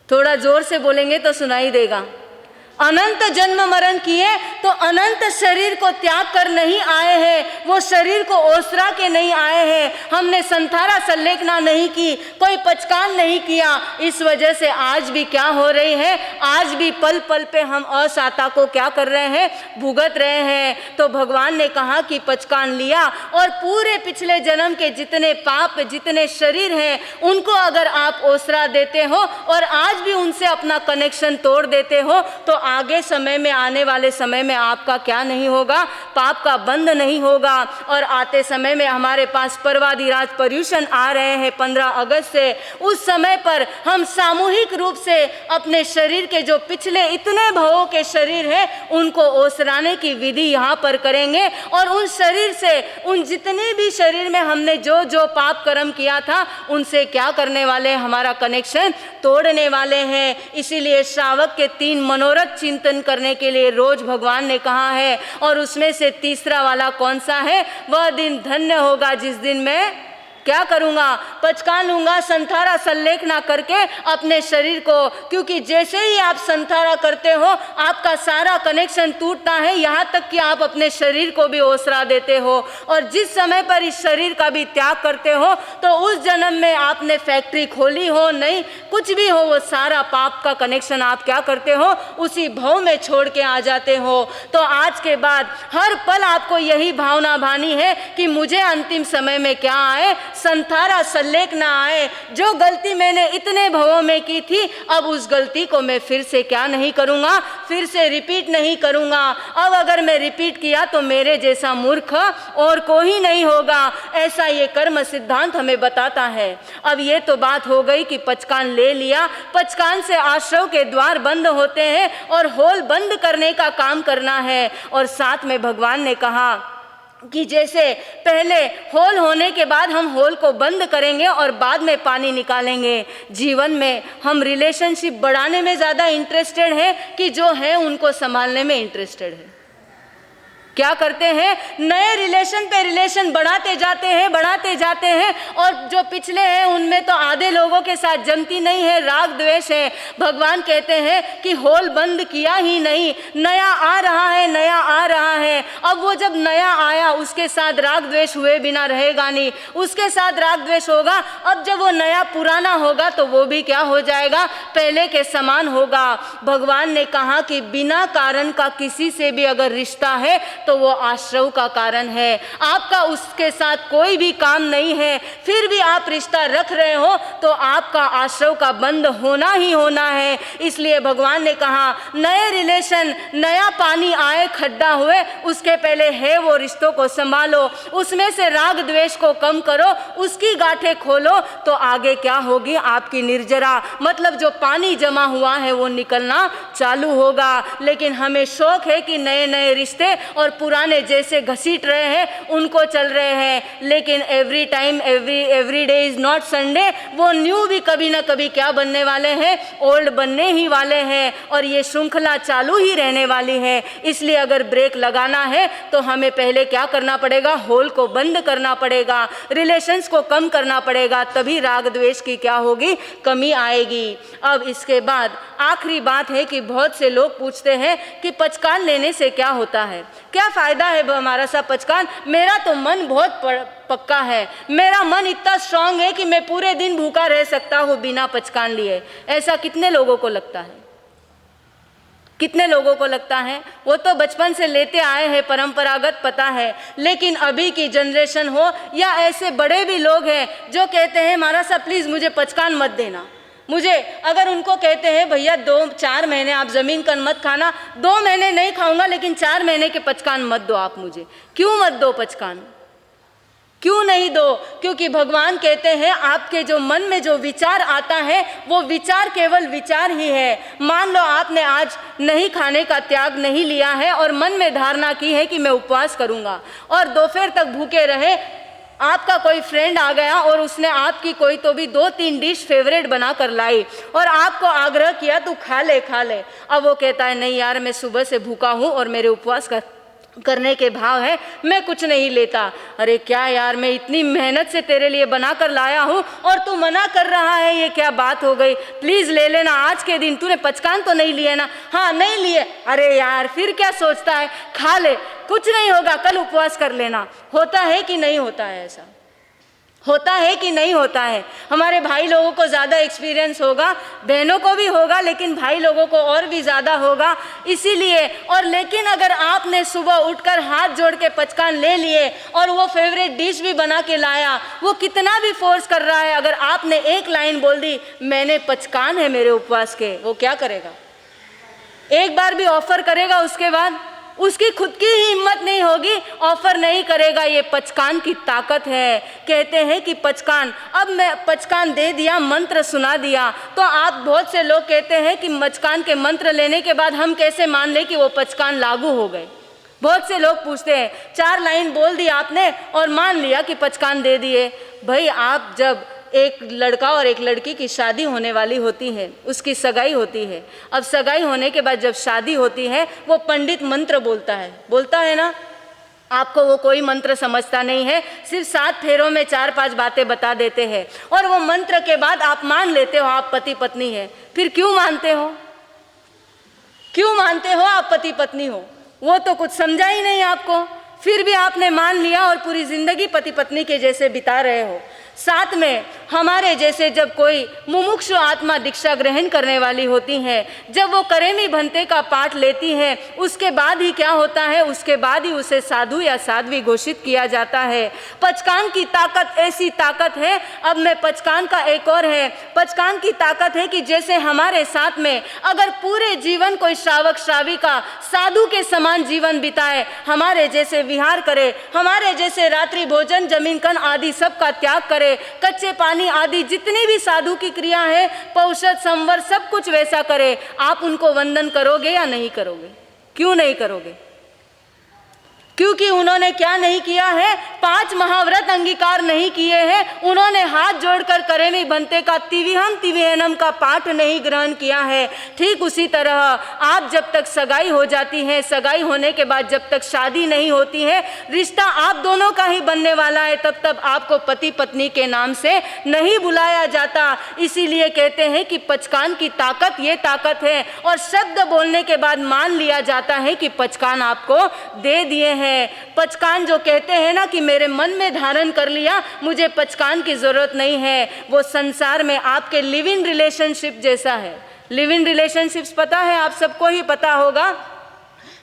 थोड़ा जोर से बोलेंगे तो सुनाई देगा। अनंत जन्म मरण किए, तो अनंत शरीर को त्याग कर नहीं आए हैं, वो शरीर को ओसरा के नहीं आए हैं। हमने संथारा संलेखना नहीं की, कोई पचकान नहीं किया। इस वजह से आज भी क्या हो रही है? आज भी पल पल पे हम असाता को क्या कर रहे हैं? भुगत रहे हैं। तो भगवान ने कहा कि पचकान लिया और पूरे पिछले जन्म के जितने पाप, जितने शरीर हैं, उनको अगर आप ओसरा देते हो और आज भी उनसे अपना कनेक्शन तोड़ देते हो, तो आगे समय में, आने वाले समय में आपका क्या नहीं होगा? पाप का बंध नहीं होगा। और आते समय में हमारे पास पर्वाधिराज पर्यूषण आ रहे हैं 15 अगस्त से। उस समय पर हम सामूहिक रूप से अपने शरीर के जो पिछले इतने भवों के शरीर हैं उनको ओसराने की विधि यहाँ पर करेंगे। और उन शरीर से, उन जितने भी शरीर में हमने जो जो पाप कर्म किया था उनसे क्या करने वाले? हमारा कनेक्शन तोड़ने वाले हैं। इसीलिए श्रावक के 3 मनोरथ चिंतन करने के लिए रोज भगवान ने कहा है। और उसमें से तीसरा वाला कौन सा है? वह दिन धन्य होगा जिस दिन मैं क्या करूँगा? पचकान लूँगा, संथारा संलेखना करके अपने शरीर को। क्योंकि जैसे ही आप संथारा करते हो आपका सारा कनेक्शन टूटता है, यहाँ तक कि आप अपने शरीर को भी ओसरा देते हो। और जिस समय पर इस शरीर का भी त्याग करते हो तो उस जन्म में आपने फैक्ट्री खोली हो नहीं, कुछ भी हो, वो सारा पाप का कनेक्शन आप क्या करते हो? उसी भव में छोड़ के आ जाते हो। तो आज के बाद हर पल आपको यही भावना भानी है कि मुझे अंतिम समय में क्या आए? संथारा सल्लेख ना आए। जो गलती मैंने इतने भवों में की थी, अब उस गलती को मैं फिर से क्या नहीं करूँगा, फिर से रिपीट नहीं करूँगा। अब अगर मैं रिपीट किया तो मेरे जैसा मूर्ख और कोई नहीं होगा, ऐसा ये कर्म सिद्धांत हमें बताता है। अब ये तो बात हो गई कि पचकान ले लिया, पचकान से आश्रव के द्वार बंद होते हैं और होल बंद करने का काम करना है। और साथ में भगवान ने कहा कि जैसे पहले होल होने के बाद हम होल को बंद करेंगे और बाद में पानी निकालेंगे, जीवन में हम रिलेशनशिप बढ़ाने में ज़्यादा इंटरेस्टेड हैं कि जो है उनको संभालने में इंटरेस्टेड है। क्या करते हैं, नए रिलेशन पे रिलेशन बढ़ाते जाते हैं और जो पिछले हैं उनमें तो आधे लोगों के साथ जमती नहीं है, राग द्वेष है। भगवान कहते हैं कि होल बंद किया ही नहीं, नया आ रहा है। अब वो जब नया आया उसके साथ राग द्वेष हुए बिना रहेगा नहीं, उसके साथ राग द्वेष होगा। अब जब वो नया पुराना होगा तो वो भी क्या हो जाएगा, पहले के समान होगा। भगवान ने कहा कि बिना कारण का किसी से भी अगर रिश्ता है तो वो आश्रव का कारण है। आपका उसके साथ कोई भी काम नहीं है, फिर भी आप रिश्ता रख रहे हो तो आपका आश्रव का बंद होना ही होना है। इसलिए भगवान ने कहा नए रिलेशन, नया पानी आए खड्डा हुए, उसके पहले है वो रिश्तों को संभालो, उसमें से राग द्वेष को कम करो, उसकी गांठें खोलो तो आगे क्या होगी, आपकी निर्जरा मतलब जो पानी जमा हुआ है वो निकलना चालू होगा। लेकिन हमें शौक है कि नए नए रिश्ते और पुराने जैसे घसीट रहे हैं उनको चल रहे हैं, लेकिन every time every day is not Sunday. वो न्यू भी कभी ना कभी क्या बनने वाले हैं, ओल्ड बनने ही वाले हैं और ये श्रृंखला चालू ही रहने वाली है। इसलिए अगर ब्रेक लगाना है तो हमें पहले क्या करना पड़ेगा, होल को बंद करना पड़ेगा, रिलेशंस को कम करना पड़ेगा, तभी राग द्वेष की क्या होगी, कमी आएगी। अब इसके बाद आखिरी बात है कि बहुत से लोग पूछते हैं कि पचकान लेने से क्या होता है, क्या फ़ायदा है हमारा सा पचकान। मेरा तो मन बहुत पक्का है, मेरा मन इतना स्ट्रांग है कि मैं पूरे दिन भूखा रह सकता हूँ बिना पचकान लिए। ऐसा कितने लोगों को लगता है, कितने लोगों को लगता है? वो तो बचपन से लेते आए हैं, परंपरागत पता है। लेकिन अभी की जनरेशन हो या ऐसे बड़े भी लोग हैं जो कहते हैं महाराज साहब प्लीज़ मुझे पचकान मत देना। मुझे अगर उनको कहते हैं भैया 2-4 महीने आप ज़मीन का मत खाना, 2 महीने नहीं खाऊंगा लेकिन 4 महीने के पचकान मत दो आप मुझे। क्यों मत दो पचकान, क्यों नहीं दो? क्योंकि भगवान कहते हैं आपके जो मन में जो विचार आता है वो विचार केवल विचार ही है। मान लो आपने आज नहीं खाने का त्याग नहीं लिया है और मन में धारणा की है कि मैं उपवास करूंगा और दोपहर तक भूखे रहे, आपका कोई फ्रेंड आ गया और उसने आपकी कोई तो भी 2-3 डिश फेवरेट बना कर लाई और आपको आग्रह किया तू खा ले। अब वो कहता है नहीं यार मैं सुबह से भूखा हूँ और मेरे उपवास करने के भाव है, मैं कुछ नहीं लेता। अरे क्या यार, मैं इतनी मेहनत से तेरे लिए बना कर लाया हूँ और तू मना कर रहा है, ये क्या बात हो गई? प्लीज़ ले लेना, आज के दिन तूने पचकान तो नहीं लिए ना? हाँ नहीं लिए। अरे यार फिर क्या सोचता है, खा ले, कुछ नहीं होगा, कल उपवास कर लेना। होता है कि नहीं होता है? ऐसा होता है कि नहीं होता है? हमारे भाई लोगों को ज़्यादा एक्सपीरियंस होगा, बहनों को भी होगा, लेकिन भाई लोगों को और भी ज़्यादा होगा। इसीलिए और लेकिन अगर आपने सुबह उठकर हाथ जोड़ के पचकान ले लिए और वो फेवरेट डिश भी बना के लाया, वो कितना भी फोर्स कर रहा है, अगर आपने एक लाइन बोल दी मैंने पचकान है मेरे उपवास के, वो क्या करेगा? एक बार भी ऑफर करेगा? उसके बाद उसकी खुद की ही हिम्मत नहीं होगी, ऑफर नहीं करेगा। ये पचकान की ताकत है। कहते हैं कि पचकान, अब मैं पचकान दे दिया, मंत्र सुना दिया, तो आप बहुत से लोग कहते हैं कि पचकान के मंत्र लेने के बाद हम कैसे मान लें कि वो पचकान लागू हो गए? बहुत से लोग पूछते हैं, 4 लाइन बोल दी आपने और मान लिया कि पचकान दे दिए। भाई आप जब एक लड़का और एक लड़की की शादी होने वाली होती है, उसकी सगाई होती है, अब सगाई होने के बाद जब शादी होती है वो पंडित मंत्र बोलता है ना? आपको वो कोई मंत्र समझता नहीं है, सिर्फ 7 फेरों में 4-5 बातें बता देते हैं और वो मंत्र के बाद आप मान लेते हो आप पति पत्नी है। फिर क्यों मानते हो? क्यों मानते हो आप पति पत्नी हो? वो तो कुछ समझा ही नहीं आपको, फिर भी आपने मान लिया और पूरी जिंदगी पति पत्नी के जैसे बिता रहे हो। साथ में हमारे जैसे जब कोई मुमुक्षु आत्मा दीक्षा ग्रहण करने वाली होती है, जब वो करेमी भंते का पाठ लेती है, उसके बाद ही क्या होता है, उसके बाद ही उसे साधु या साध्वी घोषित किया जाता है। पचकान की ताकत ऐसी ताकत है, अब मैं पचकान का एक और है, पचकान की ताकत है कि जैसे हमारे साथ में अगर पूरे जीवन कोई श्रावक श्राविका साधु के समान जीवन बिताए, हमारे जैसे विहार करे, हमारे जैसे रात्रि भोजन जमीन कन आदि सब का त्याग करे, कच्चे पानी आदि जितनी भी साधु की क्रिया है, पौषध संवर सब कुछ वैसा करे, आप उनको वंदन करोगे या नहीं करोगे? क्यों नहीं करोगे? क्योंकि उन्होंने क्या नहीं किया है, 5 महाव्रत अंगीकार नहीं किए हैं, उन्होंने हाथ जोड़कर करेमी भंते का तिविहम तिविहनम का पाठ नहीं ग्रहण किया है। ठीक उसी तरह आप जब तक सगाई हो जाती है, सगाई होने के बाद जब तक शादी नहीं होती है, रिश्ता आप दोनों का ही बनने वाला है, तब आपको पति पत्नी के नाम से नहीं बुलाया जाता। इसीलिए कहते हैं कि पचकान की ताकत ये ताकत है, और शब्द बोलने के बाद मान लिया जाता है कि पचकान आपको दे दिए हैं। पचकान जो कहते हैं ना कि मेरे मन में धारण कर लिया, मुझे पचकान की जरूरत नहीं है, वो संसार में आपके लिव इन रिलेशनशिप जैसा है। लिव इन रिलेशनशिप्स पता है, आप सबको ही पता होगा,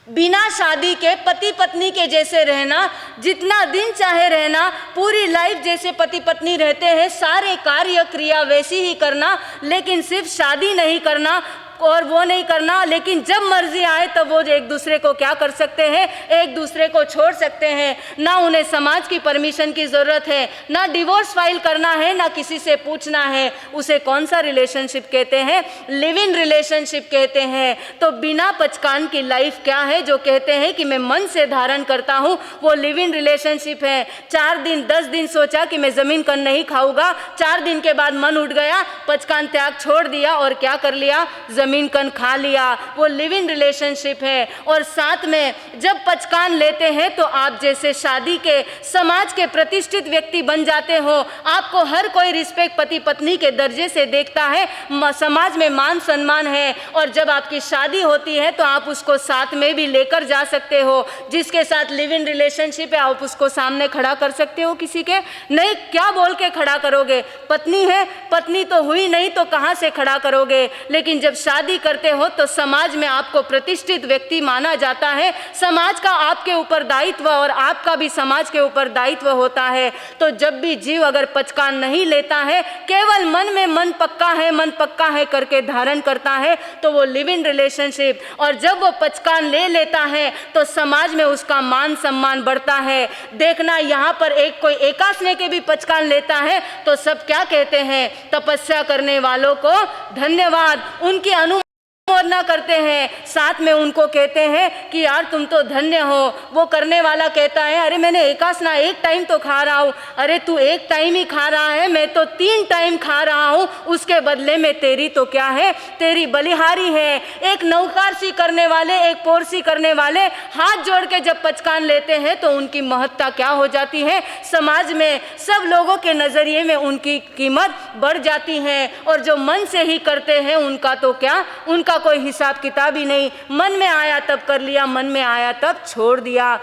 बिना शादी के पति पत्नी के जैसे रहना, जितना दिन चाहे रहना, पूरी लाइफ जैसे पति पत्नी रहते हैं, सारे कार्य क्रिया वैसी ही करना, लेकिन सिर्फ शादी नहीं करना और वो नहीं करना, लेकिन जब मर्जी आए तब वो एक दूसरे को क्या कर सकते हैं, एक दूसरे को छोड़ सकते हैं। ना उन्हें समाज की परमिशन की ज़रूरत है, ना डिवोर्स फाइल करना है, ना किसी से पूछना है। उसे कौन सा रिलेशनशिप कहते हैं? लिव इन रिलेशनशिप कहते हैं। तो बिना पचकान की लाइफ क्या है, जो कहते हैं कि मैं मन से धारण करता हूँ, वो लिव इन रिलेशनशिप है। 4 दिन 10 दिन सोचा कि मैं ज़मीन कन नहीं खाऊंगा, 4 दिन के बाद मन उठ गया, पचकान त्याग छोड़ दिया और क्या कर लिया, ज़मीन कन खा लिया, वो लिव इन रिलेशनशिप है। और साथ में जब पचकान लेते हैं तो आप जैसे शादी के समाज के प्रतिष्ठित व्यक्ति बन जाते हो, आपको हर कोई रिस्पेक्ट पति पत्नी के दर्जे से देखता है, समाज में मान सम्मान है। और जब आपकी शादी होती है तो आप उसको साथ में भी लेकर जा सकते हो, जिसके साथ लिव इन रिलेशनशिप है आप उसको सामने खड़ा कर सकते हो, किसी के नहीं, क्या बोल के खड़ा करोगे? पत्नी है, पत्नी तो हुई नहीं तो कहाँ से खड़ा करोगे? लेकिन जब शादी करते हो तो समाज में आपको प्रतिष्ठित व्यक्ति माना जाता है, समाज का आपके ऊपर दायित्व और आपका भी समाज के ऊपर दायित्व होता है। तो जब भी जीव अगर पचकान नहीं लेता है, केवल मन में मन पक्का है करके धारण करता है, तो वो लिव इन रिलेशनशिप, और जब वो पचकान ले लेता है तो समाज में उसका मान सम्मान बढ़ता है। देखना यहाँ पर एक कोई एकासने के भी पचकान लेता है तो सब क्या कहते हैं, तपस्या करने वालों को धन्यवाद, उनकी अनुमोदना करते हैं, साथ में उनको कहते हैं कि यार तुम तो धन्य हो। वो करने वाला कहता है अरे मैंने एकासना एक टाइम तो खा रहा हूँ, अरे तू एक टाइम ही खा रहा है, मैं तो 3 टाइम खा रहा हूँ, उसके बदले में तेरी तो क्या है, तेरी बलिहारी है। एक नौकारसी करने वाले, एक पोरसी करने वाले हाथ जोड़ के जब पचकान लेते हैं तो उनकी महत्ता क्या हो जाती है, समाज में सब लोगों के नज़रिए में उनकी कीमत बढ़ जाती है। और जो मन से ही करते हैं उनका तो क्या, उनका कोई हिसाब किताब ही नहीं, मन में आया तब कर लिया, मन में आया तब छोड़ दिया।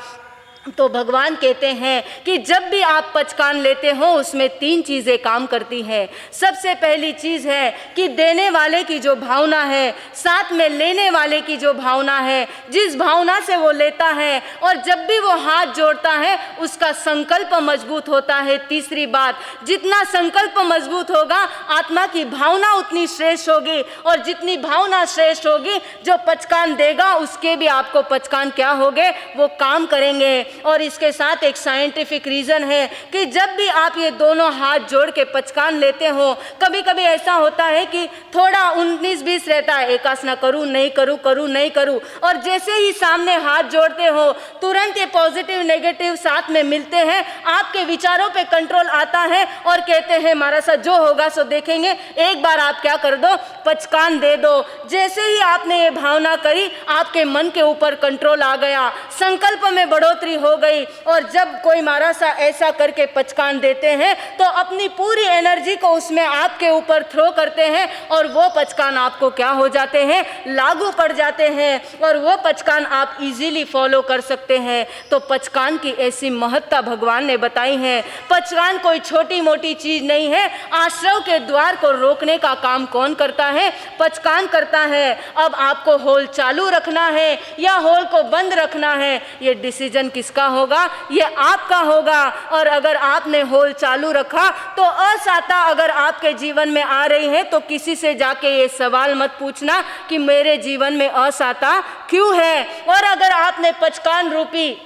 तो भगवान कहते हैं कि जब भी आप पचकान लेते हो उसमें 3 चीज़ें काम करती हैं। सबसे पहली चीज़ है कि देने वाले की जो भावना है, साथ में लेने वाले की जो भावना है, जिस भावना से वो लेता है और जब भी वो हाथ जोड़ता है उसका संकल्प मजबूत होता है। तीसरी बात, जितना संकल्प मजबूत होगा आत्मा की भावना उतनी श्रेष्ठ होगी, और जितनी भावना श्रेष्ठ होगी जो पचकान देगा उसके भी आपको पचकान क्या होंगे, वो काम करेंगे। और इसके साथ एक साइंटिफिक रीज़न है कि जब भी आप ये दोनों हाथ जोड़ के पचकान लेते हो, कभी कभी ऐसा होता है कि थोड़ा 19-20 रहता है, एकासना करूँ नहीं करूँ, करूँ नहीं करूँ, और जैसे ही सामने हाथ जोड़ते हो तुरंत ये पॉजिटिव नेगेटिव साथ में मिलते हैं, आपके विचारों पे कंट्रोल आता है और कहते हैं हमारा साथ जो होगा सो देखेंगे, एक बार आप क्या कर दो, पचकान दे दो। जैसे ही आपने ये भावना करी आपके मन के ऊपर कंट्रोल आ गया, संकल्प में बढ़ोतरी हो गई। और जब कोई मारा सा ऐसा करके पचकान देते हैं तो अपनी पूरी एनर्जी को उसमें आपके ऊपर थ्रो करते हैं और वो पचकान आपको क्या हो जाते हैं, लागू पड़ जाते हैं और वो पचकान आप इजीली फॉलो कर सकते हैं। तो पचकान की ऐसी महत्ता भगवान ने बताई है। पचकान कोई छोटी मोटी चीज नहीं है। आश्रव के द्वार को रोकने का काम कौन करता है? पचकान करता है। अब आपको होल चालू रखना है या होल को बंद रखना है, ये डिसीजन किसका होगा? ये आपका होगा। और अगर आपने होल चालू रखा तो असाता अगर आपके जीवन में आ रही है तो किसी से जाके ये सवाल मत पूछना कि मेरे जीवन में असाता क्यों है। और अगर आपने पचकान रूपी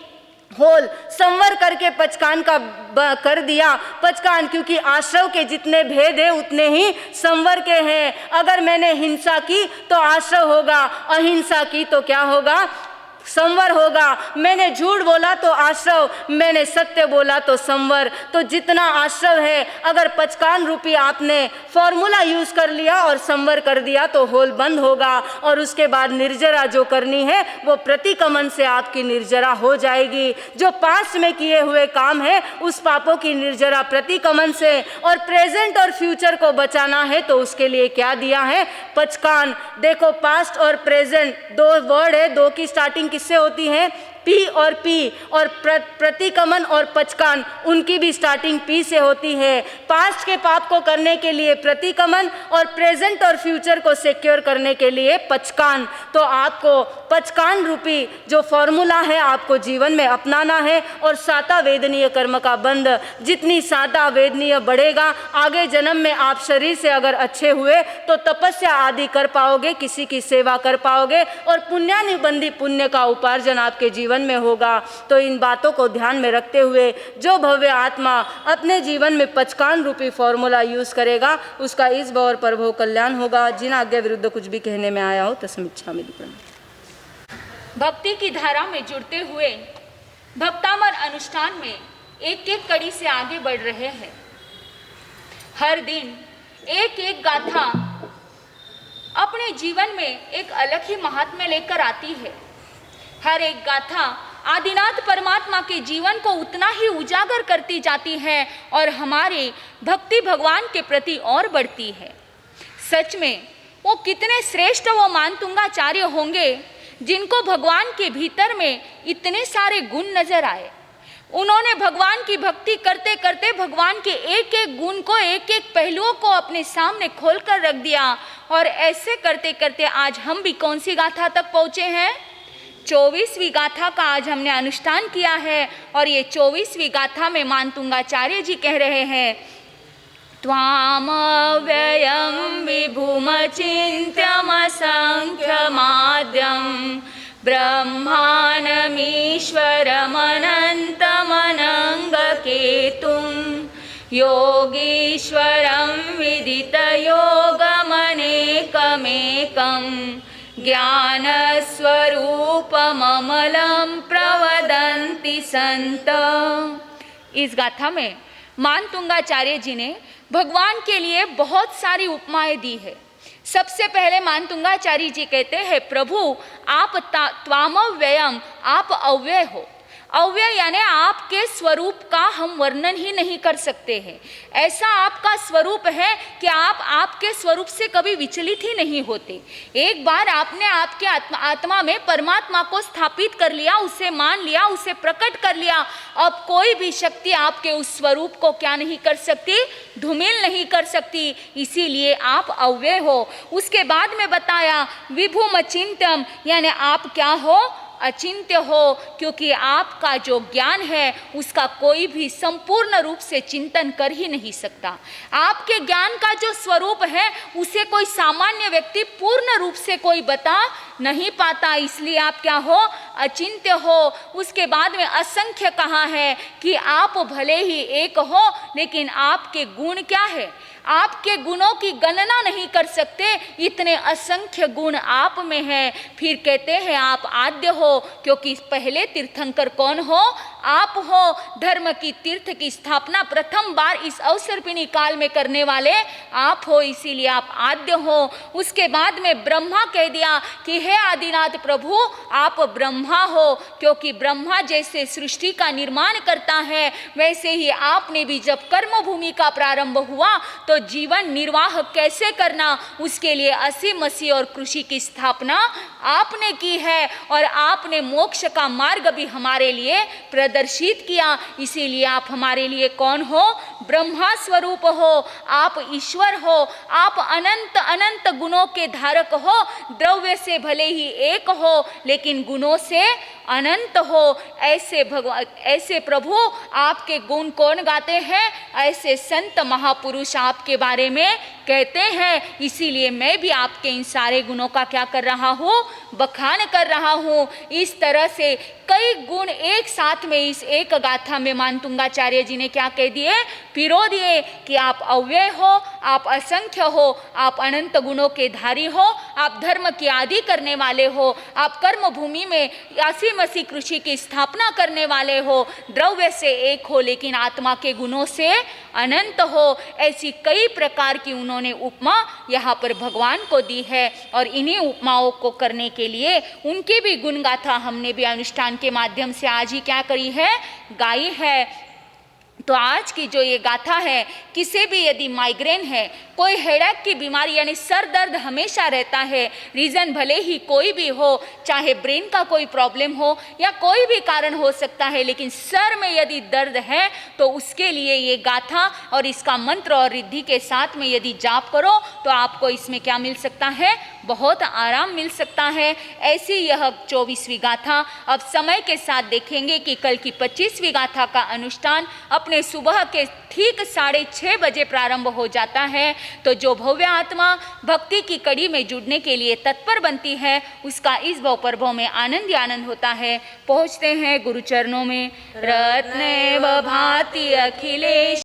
होल संवर करके पचकान का कर दिया, पचकान क्योंकि आश्रव के जितने भेद है उतने ही संवर के हैं। अगर मैंने हिंसा की तो आश्रव होगा, अहिंसा की तो क्या होगा? संवर होगा। मैंने झूठ बोला तो आश्रव, मैंने सत्य बोला तो संवर। तो जितना आश्रव है, अगर पचकान रूपी आपने फॉर्मूला यूज कर लिया और संवर कर दिया तो होल बंद होगा। और उसके बाद निर्जरा जो करनी है वो प्रतिक्रमण से आपकी निर्जरा हो जाएगी। जो पास्ट में किए हुए काम है उस पापों की निर्जरा प्रतिक्रमण से। और प्रेजेंट और फ्यूचर को बचाना है तो उसके लिए क्या दिया है? पचकान। देखो, पास्ट और प्रेजेंट दो वर्ड है, दो की स्टार्टिंग किससे होती है? पी और पी। और प्रतिक्रमण और पचकान उनकी भी स्टार्टिंग पी से होती है। पास्ट के पाप को करने के लिए प्रतिक्रमण और प्रेजेंट और फ्यूचर को सिक्योर करने के लिए पचकान। तो आपको पचकान रूपी जो फॉर्मूला है आपको जीवन में अपनाना है। और साता वेदनीय कर्म का बंध, जितनी साता वेदनीय बढ़ेगा, आगे जन्म में आप शरीर से अगर अच्छे हुए तो तपस्या आदि कर पाओगे, किसी की सेवा कर पाओगे और पुण्यानुबंधी पुण्य का उपार्जन आपके जीवन में होगा। तो इन बातों को ध्यान में रखते हुए जो भव्य आत्मा अपने जीवन में पचकान रूपी फॉर्मूला यूज करेगा उसका इस भव और परभव कल्याण होगा। जिन आज्ञा विरुद्ध कुछ भी कहने में आया हो तस्मिच्छामि दुक्कडम्। भक्ति की धारा में जुड़ते हुए भक्तामर अनुष्ठान में एक एक कड़ी से आगे बढ़ रहे हैं। हर दिन एक एक गाथा अपने जीवन में एक अलग ही महात्म्य लेकर आती है। हर एक गाथा आदिनाथ परमात्मा के जीवन को उतना ही उजागर करती जाती है और हमारे भक्ति भगवान के प्रति और बढ़ती है। सच में वो कितने श्रेष्ठ वो मानतुंगाचार्य होंगे जिनको भगवान के भीतर में इतने सारे गुण नजर आए। उन्होंने भगवान की भक्ति करते करते भगवान के एक एक गुण को, एक एक पहलुओं को अपने सामने खोल कर रख दिया। और ऐसे करते करते आज हम भी कौन सी गाथा तक पहुँचे हैं? 24वीं गाथा का आज हमने अनुष्ठान किया है। और ये 24वीं गाथा में मानतुंगाचार्य जी कह रहे हैं, त्वामव्ययं विभुमचिन्त्यमसंख्यमाद्यं ब्रह्माणमीश्वरमनन्तमनङ्गकेतुं योगीश्वरं विदितयोगमनेकमेकं ज्ञानस्वरूपममलं प्रवदन्ति संत। इस गाथा में मानतुंगाचार्य जी ने भगवान के लिए बहुत सारी उपमाएं दी है। सबसे पहले मानतुंगाचार्य जी कहते हैं, प्रभु आप त्वामव्ययम, आप अव्यय हो। अव्यय यानी आपके स्वरूप का हम वर्णन ही नहीं कर सकते हैं। ऐसा आपका स्वरूप है कि आप आपके स्वरूप से कभी विचलित ही नहीं होते। एक बार आपने आपके आत्मा में परमात्मा को स्थापित कर लिया, उसे मान लिया, उसे प्रकट कर लिया, अब कोई भी शक्ति आपके उस स्वरूप को क्या नहीं कर सकती? धूमिल नहीं कर सकती। इसीलिए आप अव्यय हो। उसके बाद में बताया विभुम अचिंत्यम, यानी आप क्या हो? अचिंत्य हो, क्योंकि आपका जो ज्ञान है उसका कोई भी संपूर्ण रूप से चिंतन कर ही नहीं सकता। आपके ज्ञान का जो स्वरूप है उसे कोई सामान्य व्यक्ति पूर्ण रूप से कोई बता नहीं पाता। इसलिए आप क्या हो? अचिंत्य हो। उसके बाद में असंख्य कहा है कि आप भले ही एक हो लेकिन आपके गुण क्या है? आपके गुणों की गणना नहीं कर सकते, इतने असंख्य गुण आप में हैं। फिर कहते हैं आप आद्य हो, क्योंकि पहले तीर्थंकर कौन हो? आप हो। धर्म की तीर्थ की स्थापना प्रथम बार इस अवसर्पिणी काल में करने वाले आप हो, इसीलिए आप आद्य हो। उसके बाद में ब्रह्मा कह दिया कि हे आदिनाथ प्रभु, आप ब्रह्मा हो, क्योंकि ब्रह्मा जैसे सृष्टि का निर्माण करता है, वैसे ही आपने भी जब कर्म भूमि का प्रारंभ हुआ तो जीवन निर्वाह कैसे करना, उसके लिए असी मसी और कृषि की स्थापना आपने की है, और आपने मोक्ष का मार्ग भी हमारे लिए प्रदर्शित किया। इसीलिए आप हमारे लिए कौन हो? ब्रह्मा स्वरूप हो, आप ईश्वर हो, आप अनंत अनंत गुणों के धारक हो। द्रव्य से भले ही एक हो, लेकिन गुणों से अनंत हो। ऐसे प्रभु आपके गुण कौन गाते हैं? ऐसे संत महापुरुष आपके बारे में कहते हैं। इसीलिए मैं भी आपके इन सारे गुणों का क्या कर रहा हूँ? बखान कर रहा हूँ। इस तरह से कई गुण एक साथ में इस एक गाथा में मानतुंगाचार्य जी ने क्या कह दिए? पिरो दिए कि आप अव्यय हो, आप असंख्य हो, आप अनंत गुणों के धारी हो, आप धर्म की आदि करने वाले हो, आप कर्म भूमि में असीम असी कृषि की स्थापना करने वाले हो, द्रव्य से एक हो लेकिन आत्मा के गुणों से अनंत हो। ऐसी कई प्रकार की उन्होंने उपमा यहाँ पर भगवान को दी है, और इन्हीं उपमाओं को करने के लिए उनकी भी गुण गाथा हमने भी अनुष्ठान के माध्यम से आज ही क्या करी है? गाई है। तो आज की जो ये गाथा है, किसी भी यदि माइग्रेन है, कोई हेडेक की बीमारी यानी सर दर्द हमेशा रहता है, रीज़न भले ही कोई भी हो, चाहे ब्रेन का कोई प्रॉब्लम हो या कोई भी कारण हो सकता है, लेकिन सर में यदि दर्द है तो उसके लिए ये गाथा और इसका मंत्र और रिद्धि के साथ में यदि जाप करो तो आपको इसमें क्या मिल सकता है? बहुत आराम मिल सकता है। ऐसी यह 24वीं गाथा अब समय के साथ देखेंगे कि कल की 25वीं गाथा का अनुष्ठान अपने सुबह के ठीक 6:30 बजे प्रारंभ हो जाता है। तो जो भव्य आत्मा भक्ति की कड़ी में जुड़ने के लिए तत्पर बनती है, उसका इस भव प्रभव में आनंद ही आनंद होता है। पहुँचते हैं गुरु चरणों में। रत्नैव भाति अखिलेश